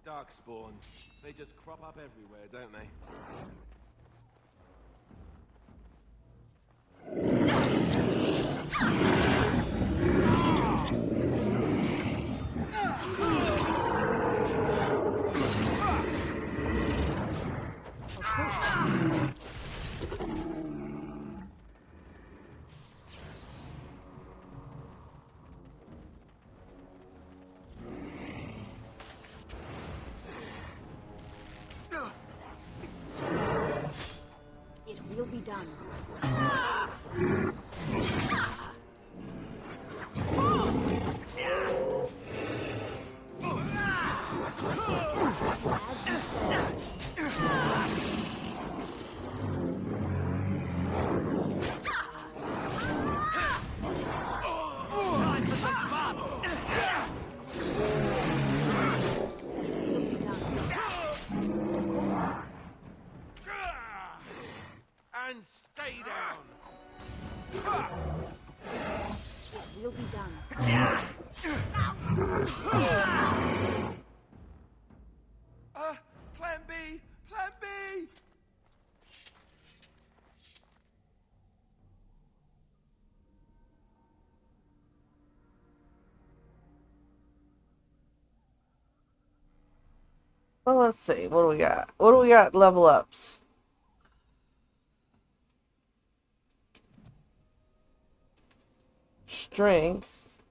Darkspawn. They just crop up everywhere, don't they? It will be done. And stay down. It will be done. Plan B! Plan B! Well, let's see. What do we got? What do we got level ups? Strength.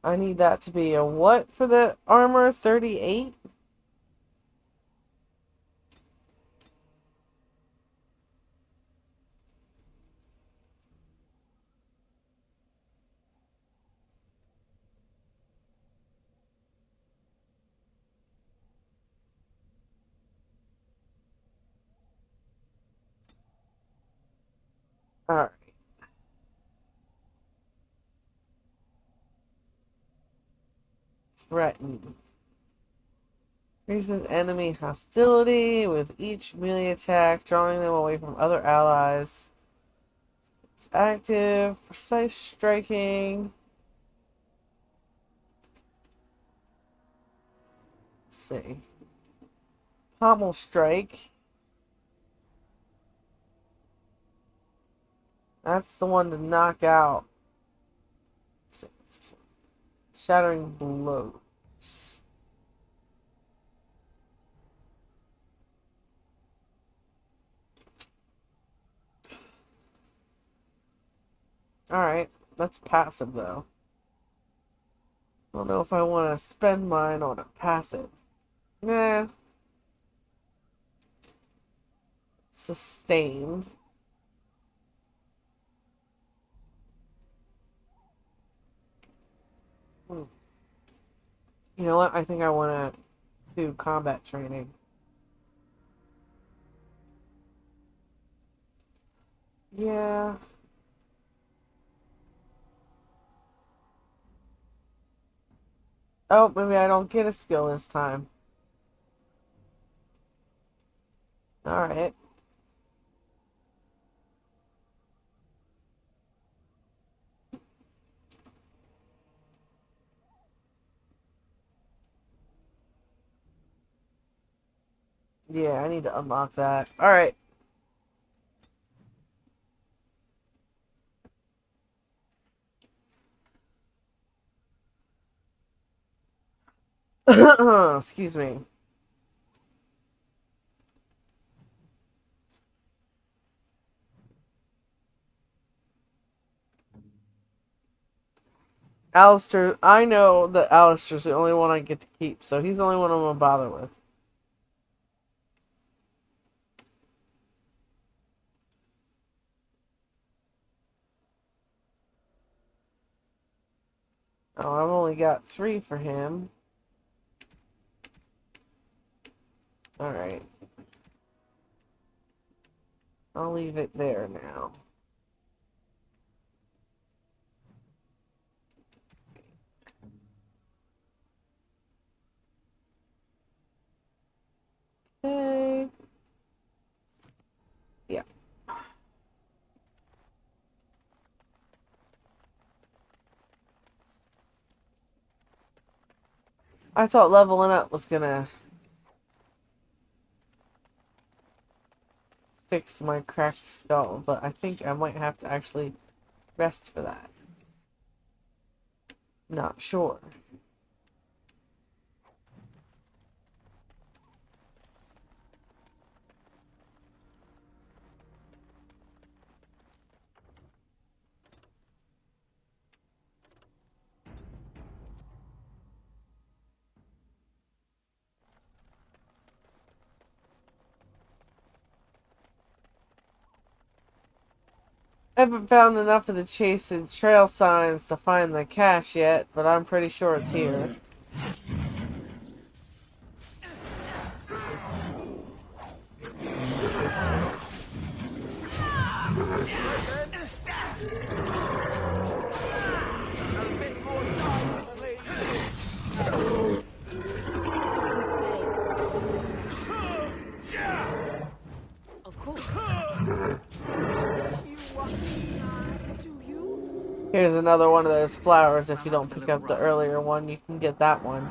I need that to be a what for the armor? 38? Alright. Threaten. Increases enemy hostility with each melee attack, drawing them away from other allies. It's active. Precise striking. see. Pommel Strike. That's the one to knock out. Let's see, what's this one? Shattering Blows. Alright, that's passive though. I don't know if I want to spend mine on a passive. Nah. Sustained. You know what? I think I want to do combat training. Yeah. Oh, maybe I don't get a skill this time. Alright. Yeah, I need to unlock that. Alright. Excuse me. Alistair, I know that Alistair's the only one I get to keep, so he's the only one I'm gonna bother with. Oh, I've only got 3 for him. Alright. I'll leave it there now. Okay. Yeah. I thought leveling up was gonna fix my cracked skull, but I think I might have to actually rest for that. Not sure. I haven't found enough of the chase and trail signs to find the cache yet, but I'm pretty sure it's here. Of course. Here's another one of those flowers. If you don't pick up the earlier one, you can get that one.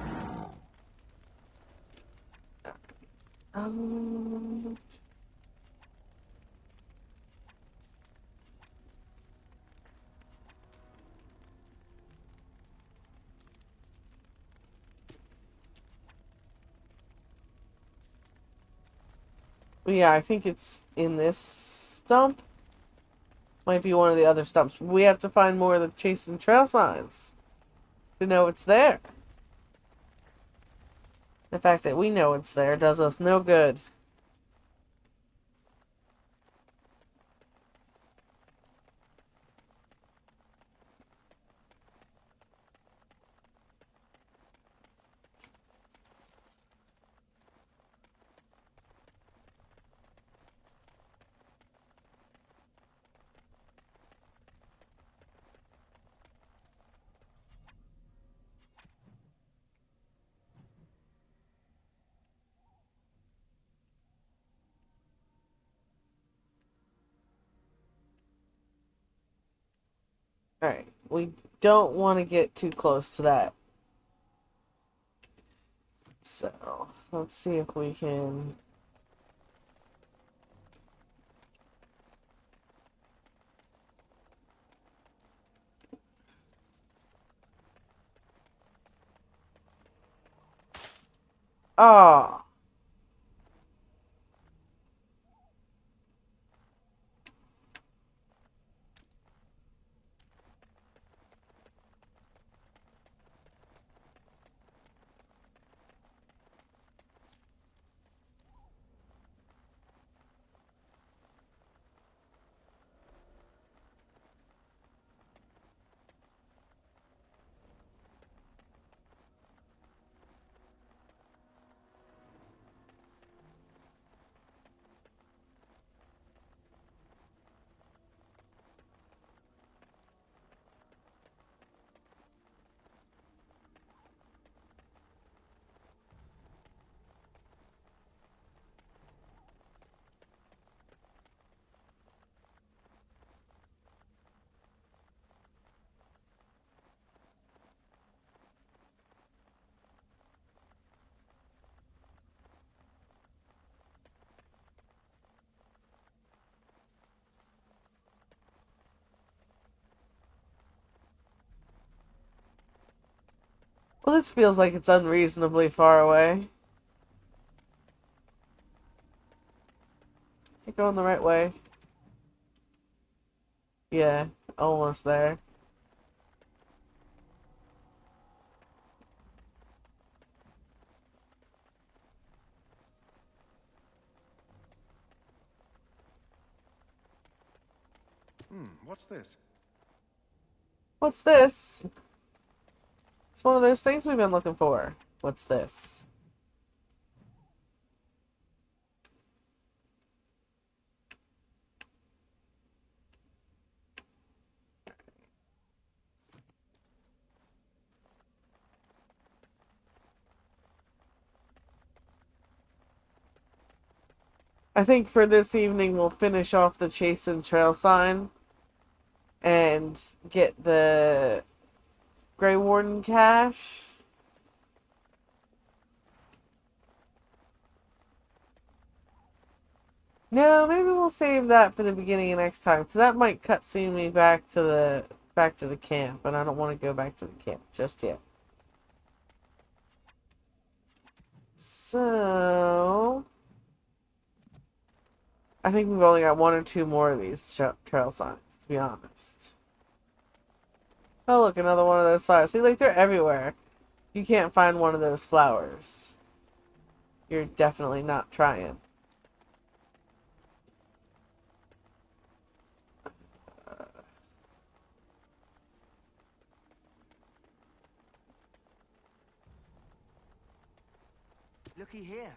Yeah, I think it's in this stump. Might be one of the other stumps. We have to find more of the chase and trail signs to know it's there. The fact that we know it's there does us no good. Alright, we don't want to get too close to that. So, let's see if we can... Oh, well, this feels like it's unreasonably far away. You're going the right way. Yeah, almost there. What's this? What's this? It's one of those things we've been looking for. What's this? I think for this evening we'll finish off the Chase and Trail sign and get the Grey Warden cache. No, maybe we'll save that for the beginning of next time, because that might cutscene me back to the camp, and I don't want to go back to the camp just yet. So I think we've only got one or two more of these trail signs, to be honest. Oh, look, another one of those flowers. See, like, they're everywhere. You can't find one of those flowers. You're definitely not trying. Looky here.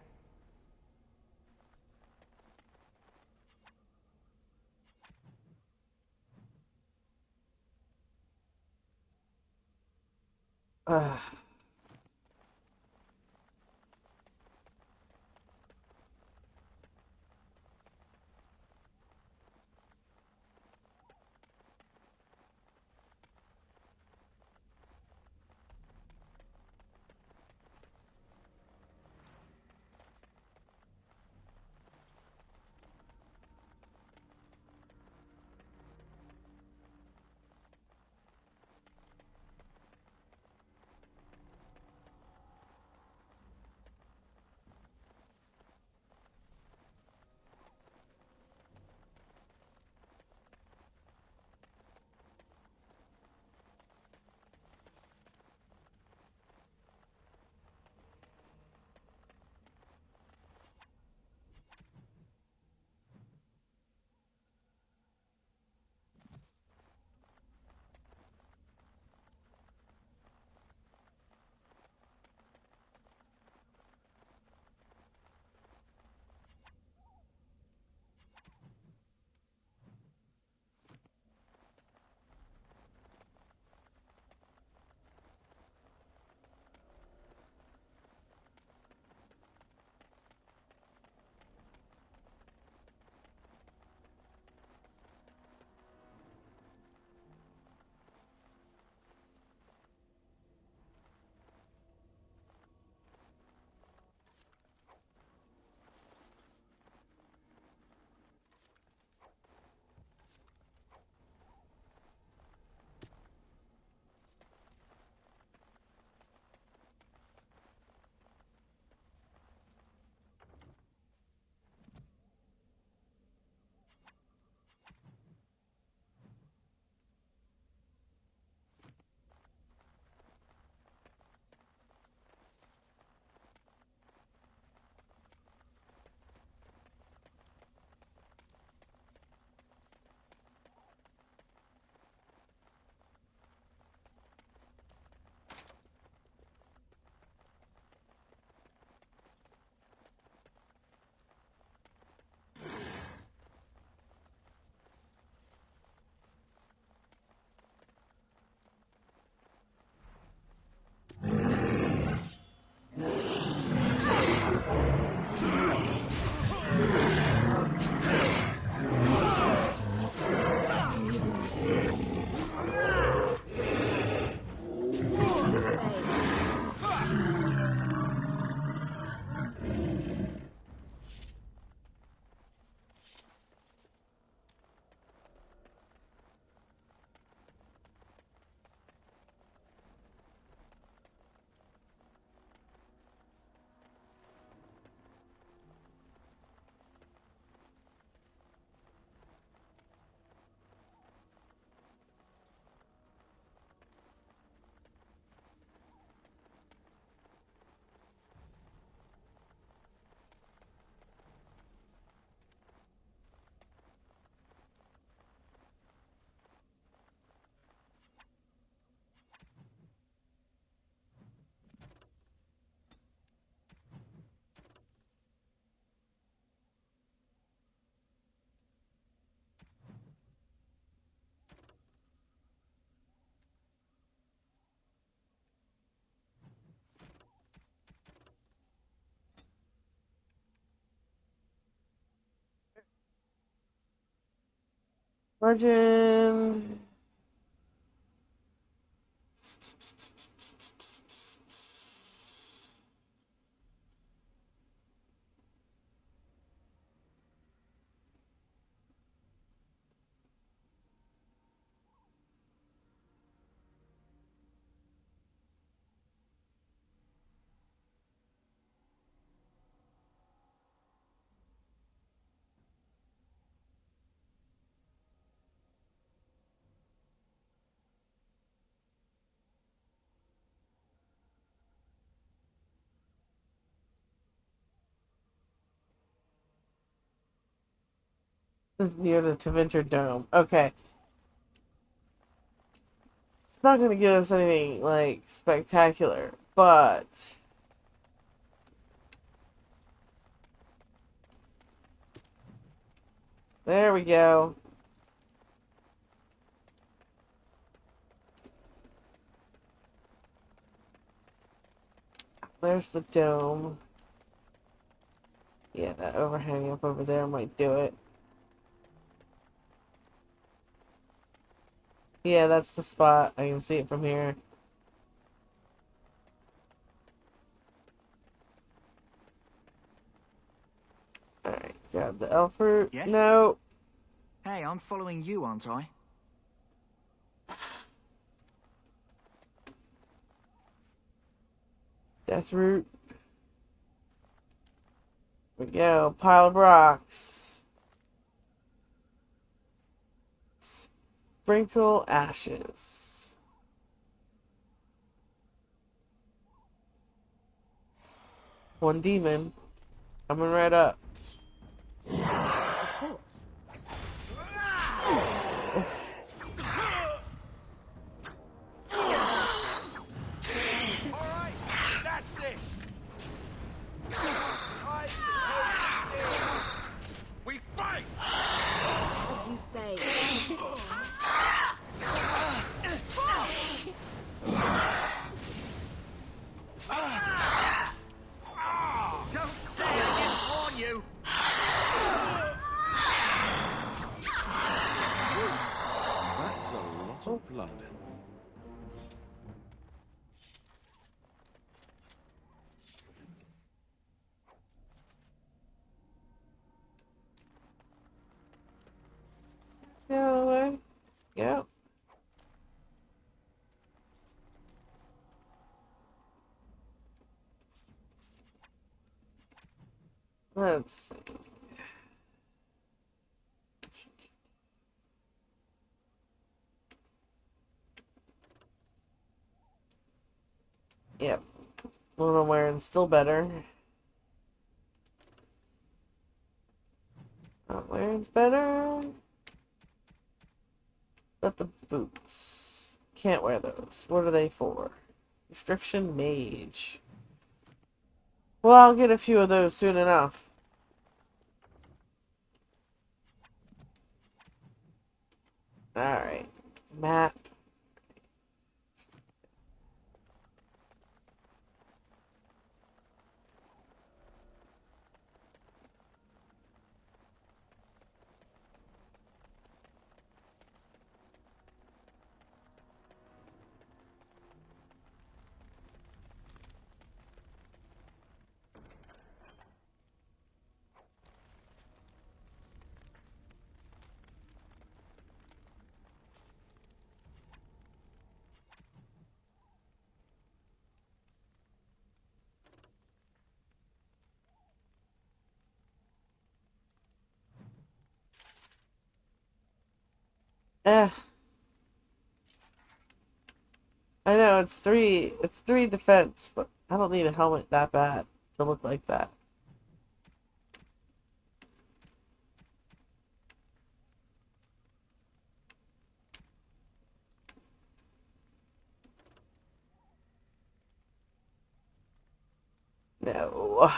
Ugh. Legend. This is near the Tevinter Dome. Okay. It's not going to give us anything, like, spectacular, but... There we go. There's the dome. Yeah, that overhang up over there might do it. Yeah, that's the spot. I can see it from here. Alright, grab the elf fruit. Yes? No. Hey, I'm following you, aren't I? Death root. There we go. Pile of rocks. Sprinkle ashes. One demon. Coming right up. Of course. Alright, that's it! We fight! As you say. Don't say I didn't warn you! That's a lot of blood. The other way. Yep. Let's see. Yep. What I'm wearing still better. Not wearing's better. But the boots. Can't wear those. What are they for? Restriction mage. Well, I'll get a few of those soon enough. Alright. Map. Eh. I know it's three defense, but I don't need a helmet that bad to look like that. No.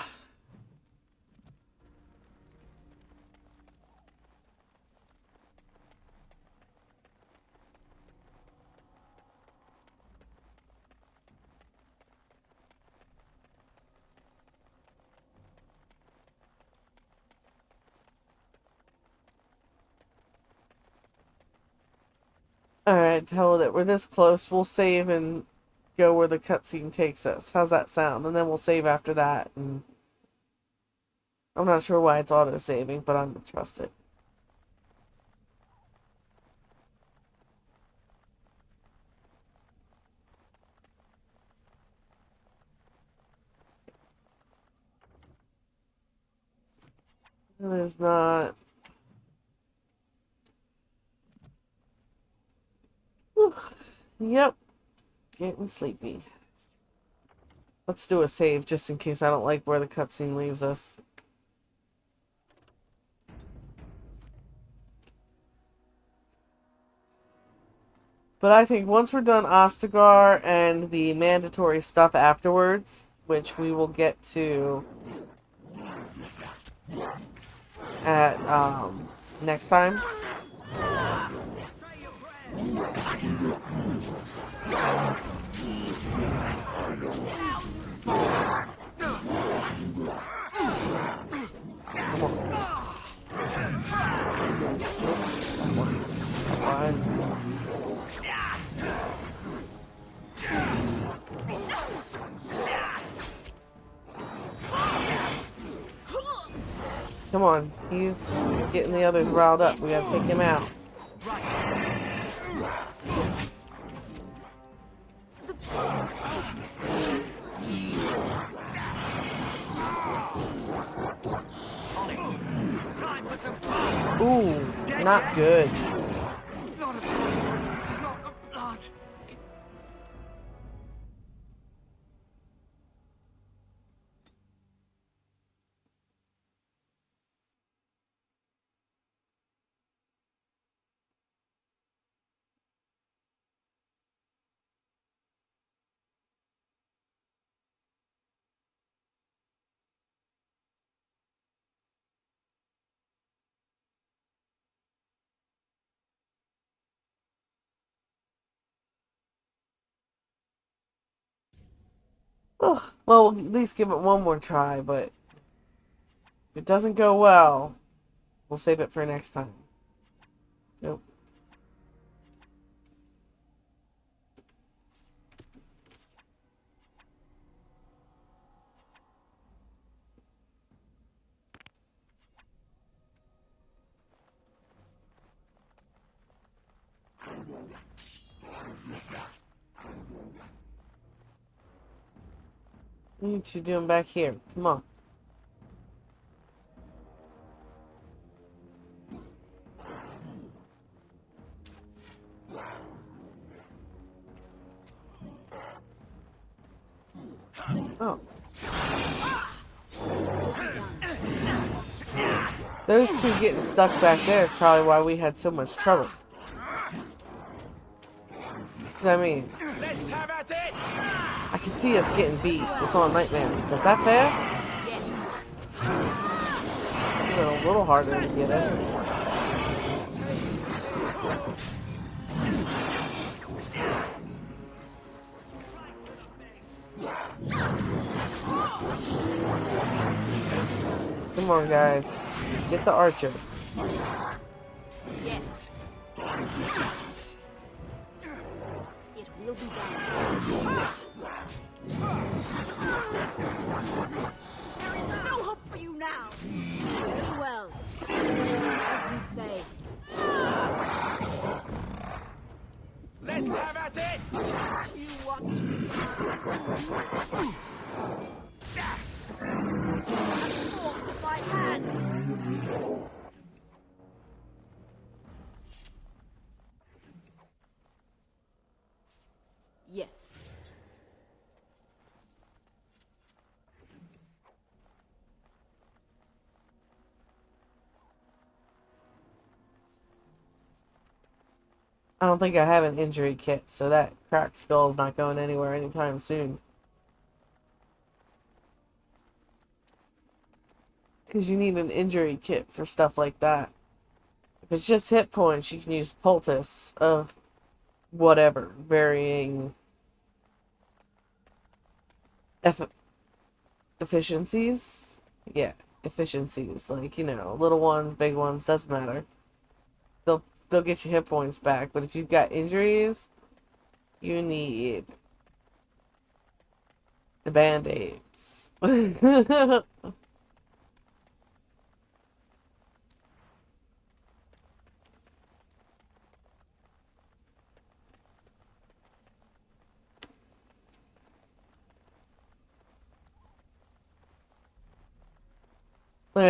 Alright, tell it we're this close. We'll save and go where the cutscene takes us. How's that sound? And then we'll save after that. And I'm not sure why it's auto-saving, but I'm gonna trust it. It is not. Whew. Yep. Getting sleepy. Let's do a save just in case I don't like where the cutscene leaves us. But I think once we're done Ostagar and the mandatory stuff afterwards, which we will get to at next time. Come on. Come on, he's getting the others riled up. We gotta take him out. Ooh, not good. Oh, well, we'll at least give it one more try, but if it doesn't go well, we'll save it for next time. Nope. What are you two doing back here? Come on. Oh. Those two getting stuck back there is probably why we had so much trouble. Because, I mean, I can see us getting beat. It's on Nightmare. But that fast? It's been a little harder to get us. Come on, guys. Get the archers. Yes. It will be done. There is no hope for you now. Very well. As you say. Let's have at it! You want me force my hand. Yes. I don't think I have an injury kit, so that cracked skull's not going anywhere anytime soon. Because you need an injury kit for stuff like that. If it's just hit points, you can use poultice of whatever, varying efficiencies. Yeah, efficiencies. Like, you know, little ones, big ones, doesn't matter. They'll they'll get your hit points back. But if you've got injuries, you need the band-aids. Like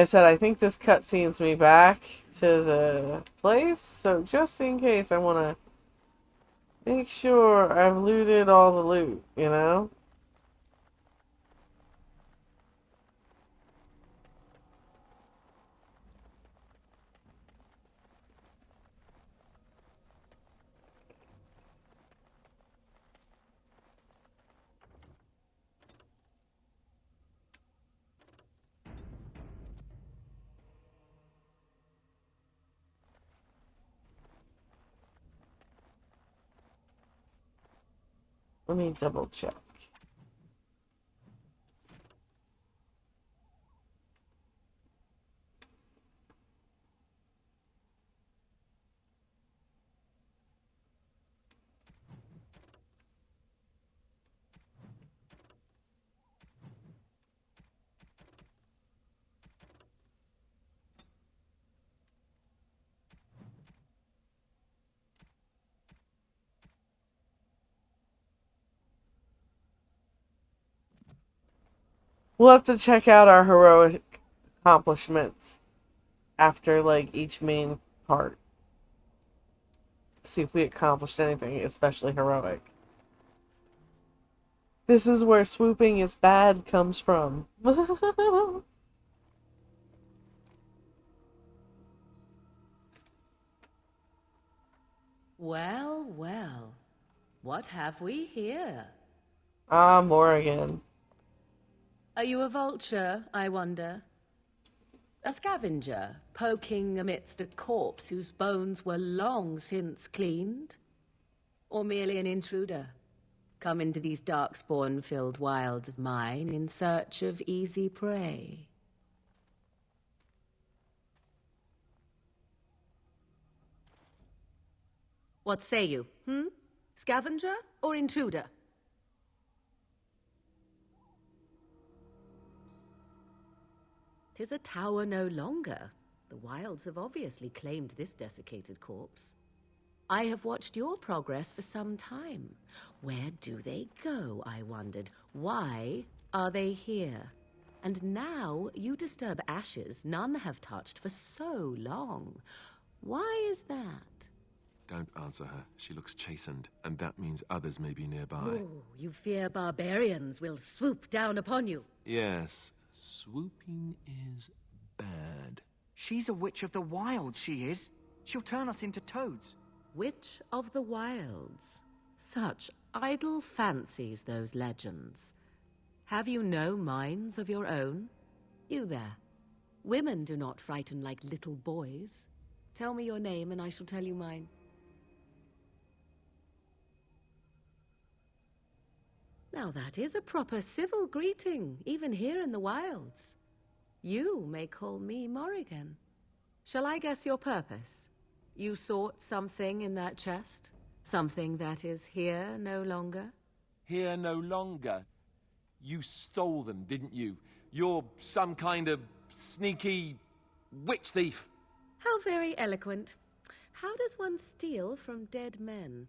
I said, I think this cutscene's me back to the place, so just in case, I want to make sure I've looted all the loot, you know? Let me double check. We'll have to check out our heroic accomplishments after, like, each main part. See if we accomplished anything especially heroic. This is where swooping is bad comes from. Well, well. What have we here? Ah, Morrigan. Are you a vulture, I wonder? A scavenger, poking amidst a corpse whose bones were long since cleaned? Or merely an intruder, come into these darkspawn-filled wilds of mine in search of easy prey? What say you, Scavenger or intruder? 'Tis a tower no longer. The wilds have obviously claimed this desiccated corpse. I have watched your progress for some time. Where do they go, I wondered? Why are they here? And now you disturb ashes none have touched for so long. Why is that? Don't answer her. She looks chastened, and that means others may be nearby. Oh, you fear barbarians will swoop down upon you. Yes, swooping is bad. She's a witch of the wild, she is. She'll turn us into toads. Witch of the wilds. Such idle fancies, those legends. Have you no minds of your own? You there. Women do not frighten like little boys. Tell me your name and I shall tell you mine. Now that is a proper civil greeting, even here in the wilds. You may call me Morrigan. Shall I guess your purpose? You sought something in that chest? Something that is here no longer? Here no longer. You stole them, didn't you? You're some kind of sneaky witch thief. How very eloquent. How does one steal from dead men?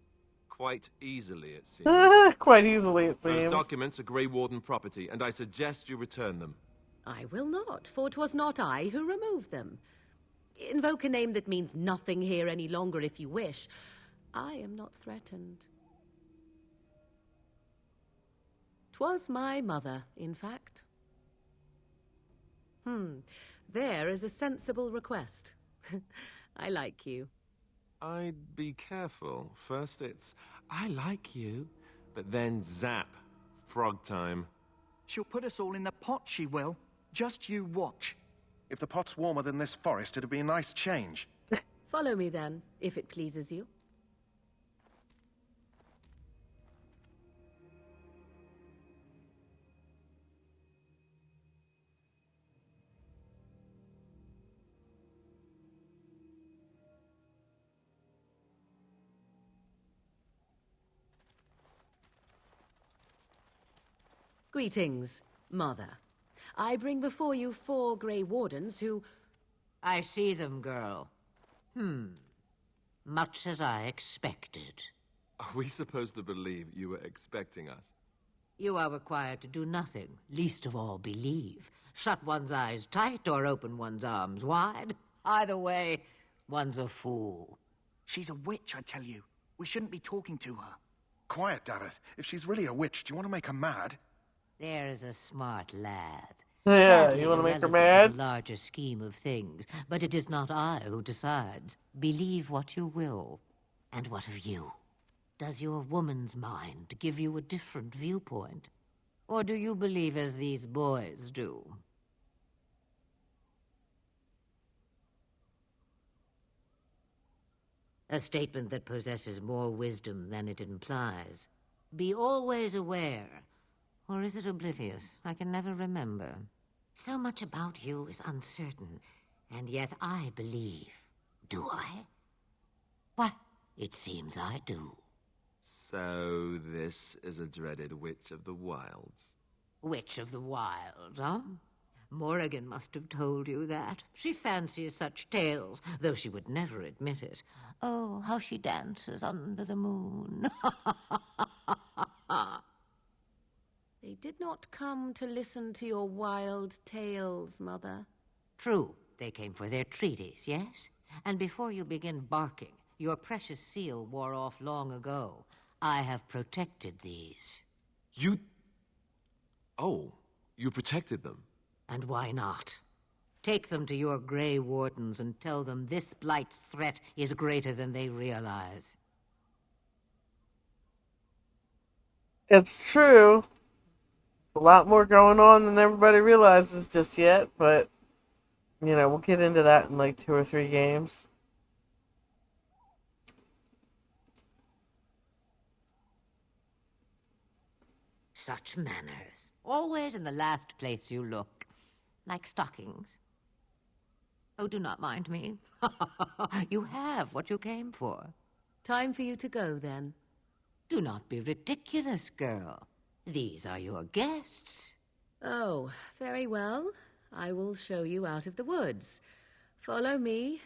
Quite easily, it seems. Quite easily, it seems. Those documents are Grey Warden property, and I suggest you return them. I will not, for 'twas not I who removed them. Invoke a name that means nothing here any longer if you wish. I am not threatened. 'Twas my mother, in fact. There is a sensible request. I like you. I'd be careful. First it's, I like you, but then zap. Frog time. She'll put us all in the pot, she will. Just you watch. If the pot's warmer than this forest, it'd be a nice change. Follow me then, if it pleases you. Greetings, Mother. I bring before you 4 Grey Wardens who... I see them, girl. Much as I expected. Are we supposed to believe you were expecting us? You are required to do nothing, least of all believe. Shut one's eyes tight or open one's arms wide. Either way, one's a fool. She's a witch, I tell you. We shouldn't be talking to her. Quiet, damn it. If she's really a witch, do you want to make her mad? There is a smart lad. Yeah, Sadly you want to make her irrelevant mad? in the larger scheme of things, but it is not I who decides. Believe what you will. And what of you? Does your woman's mind give you a different viewpoint? Or do you believe as these boys do? A statement that possesses more wisdom than it implies. Be always aware. Or is it oblivious? I can never remember. So much about you is uncertain, and yet I believe. Do I? Why, it seems I do. So this is a dreaded Witch of the Wilds. Witch of the Wild, huh? Morrigan must have told you that. She fancies such tales, though she would never admit it. Oh, how she dances under the moon. They did not come to listen to your wild tales, Mother. True, they came for their treaties, yes? And before you begin barking, your precious seal wore off long ago. I have protected these. You... Oh, you protected them? And why not? Take them to your Grey Wardens and tell them this Blight's threat is greater than they realize. It's true. A lot more going on than everybody realizes just yet, but, you know, we'll get into that in like 2 or 3 games. Such manners. Always in the last place you look. Like stockings. Oh, do not mind me. You have what you came for. Time for you to go, then. Do not be ridiculous, girl. These are your guests. Oh, very well. I will show you out of the woods. Follow me.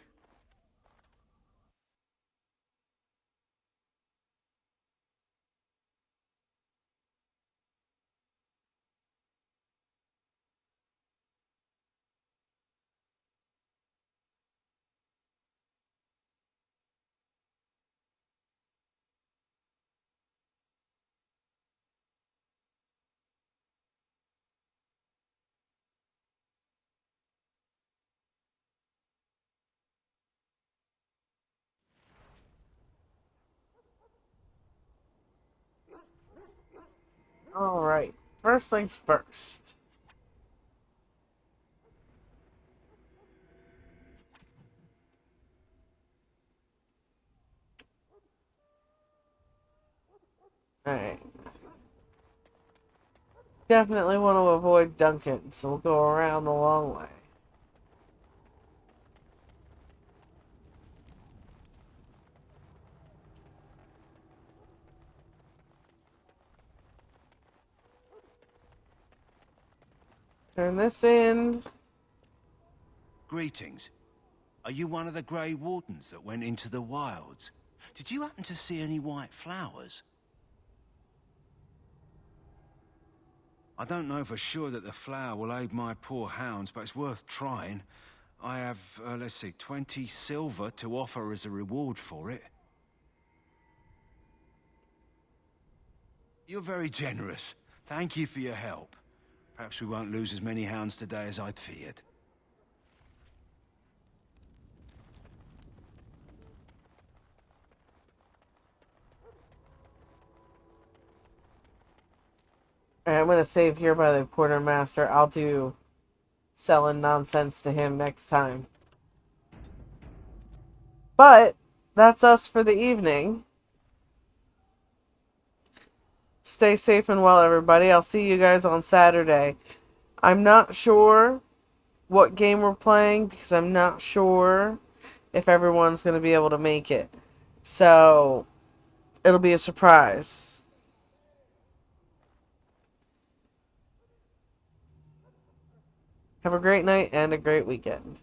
Alright, first things first. Alright. Definitely want to avoid Duncan, so we'll go around the long way. Turn this in. Greetings. Are you one of the Grey Wardens that went into the wilds? Did you happen to see any white flowers? I don't know for sure that the flower will aid my poor hounds, but it's worth trying. I have, let's see, 20 silver to offer as a reward for it. You're very generous. Thank you for your help. Perhaps we won't lose as many hounds today as I'd feared. Alright, I'm gonna save here by the quartermaster. I'll do selling nonsense to him next time. But that's us for the evening. Stay safe and well, everybody. I'll see you guys on Saturday. I'm not sure what game we're playing because I'm not sure if everyone's going to be able to make it. So, it'll be a surprise. Have a great night and a great weekend.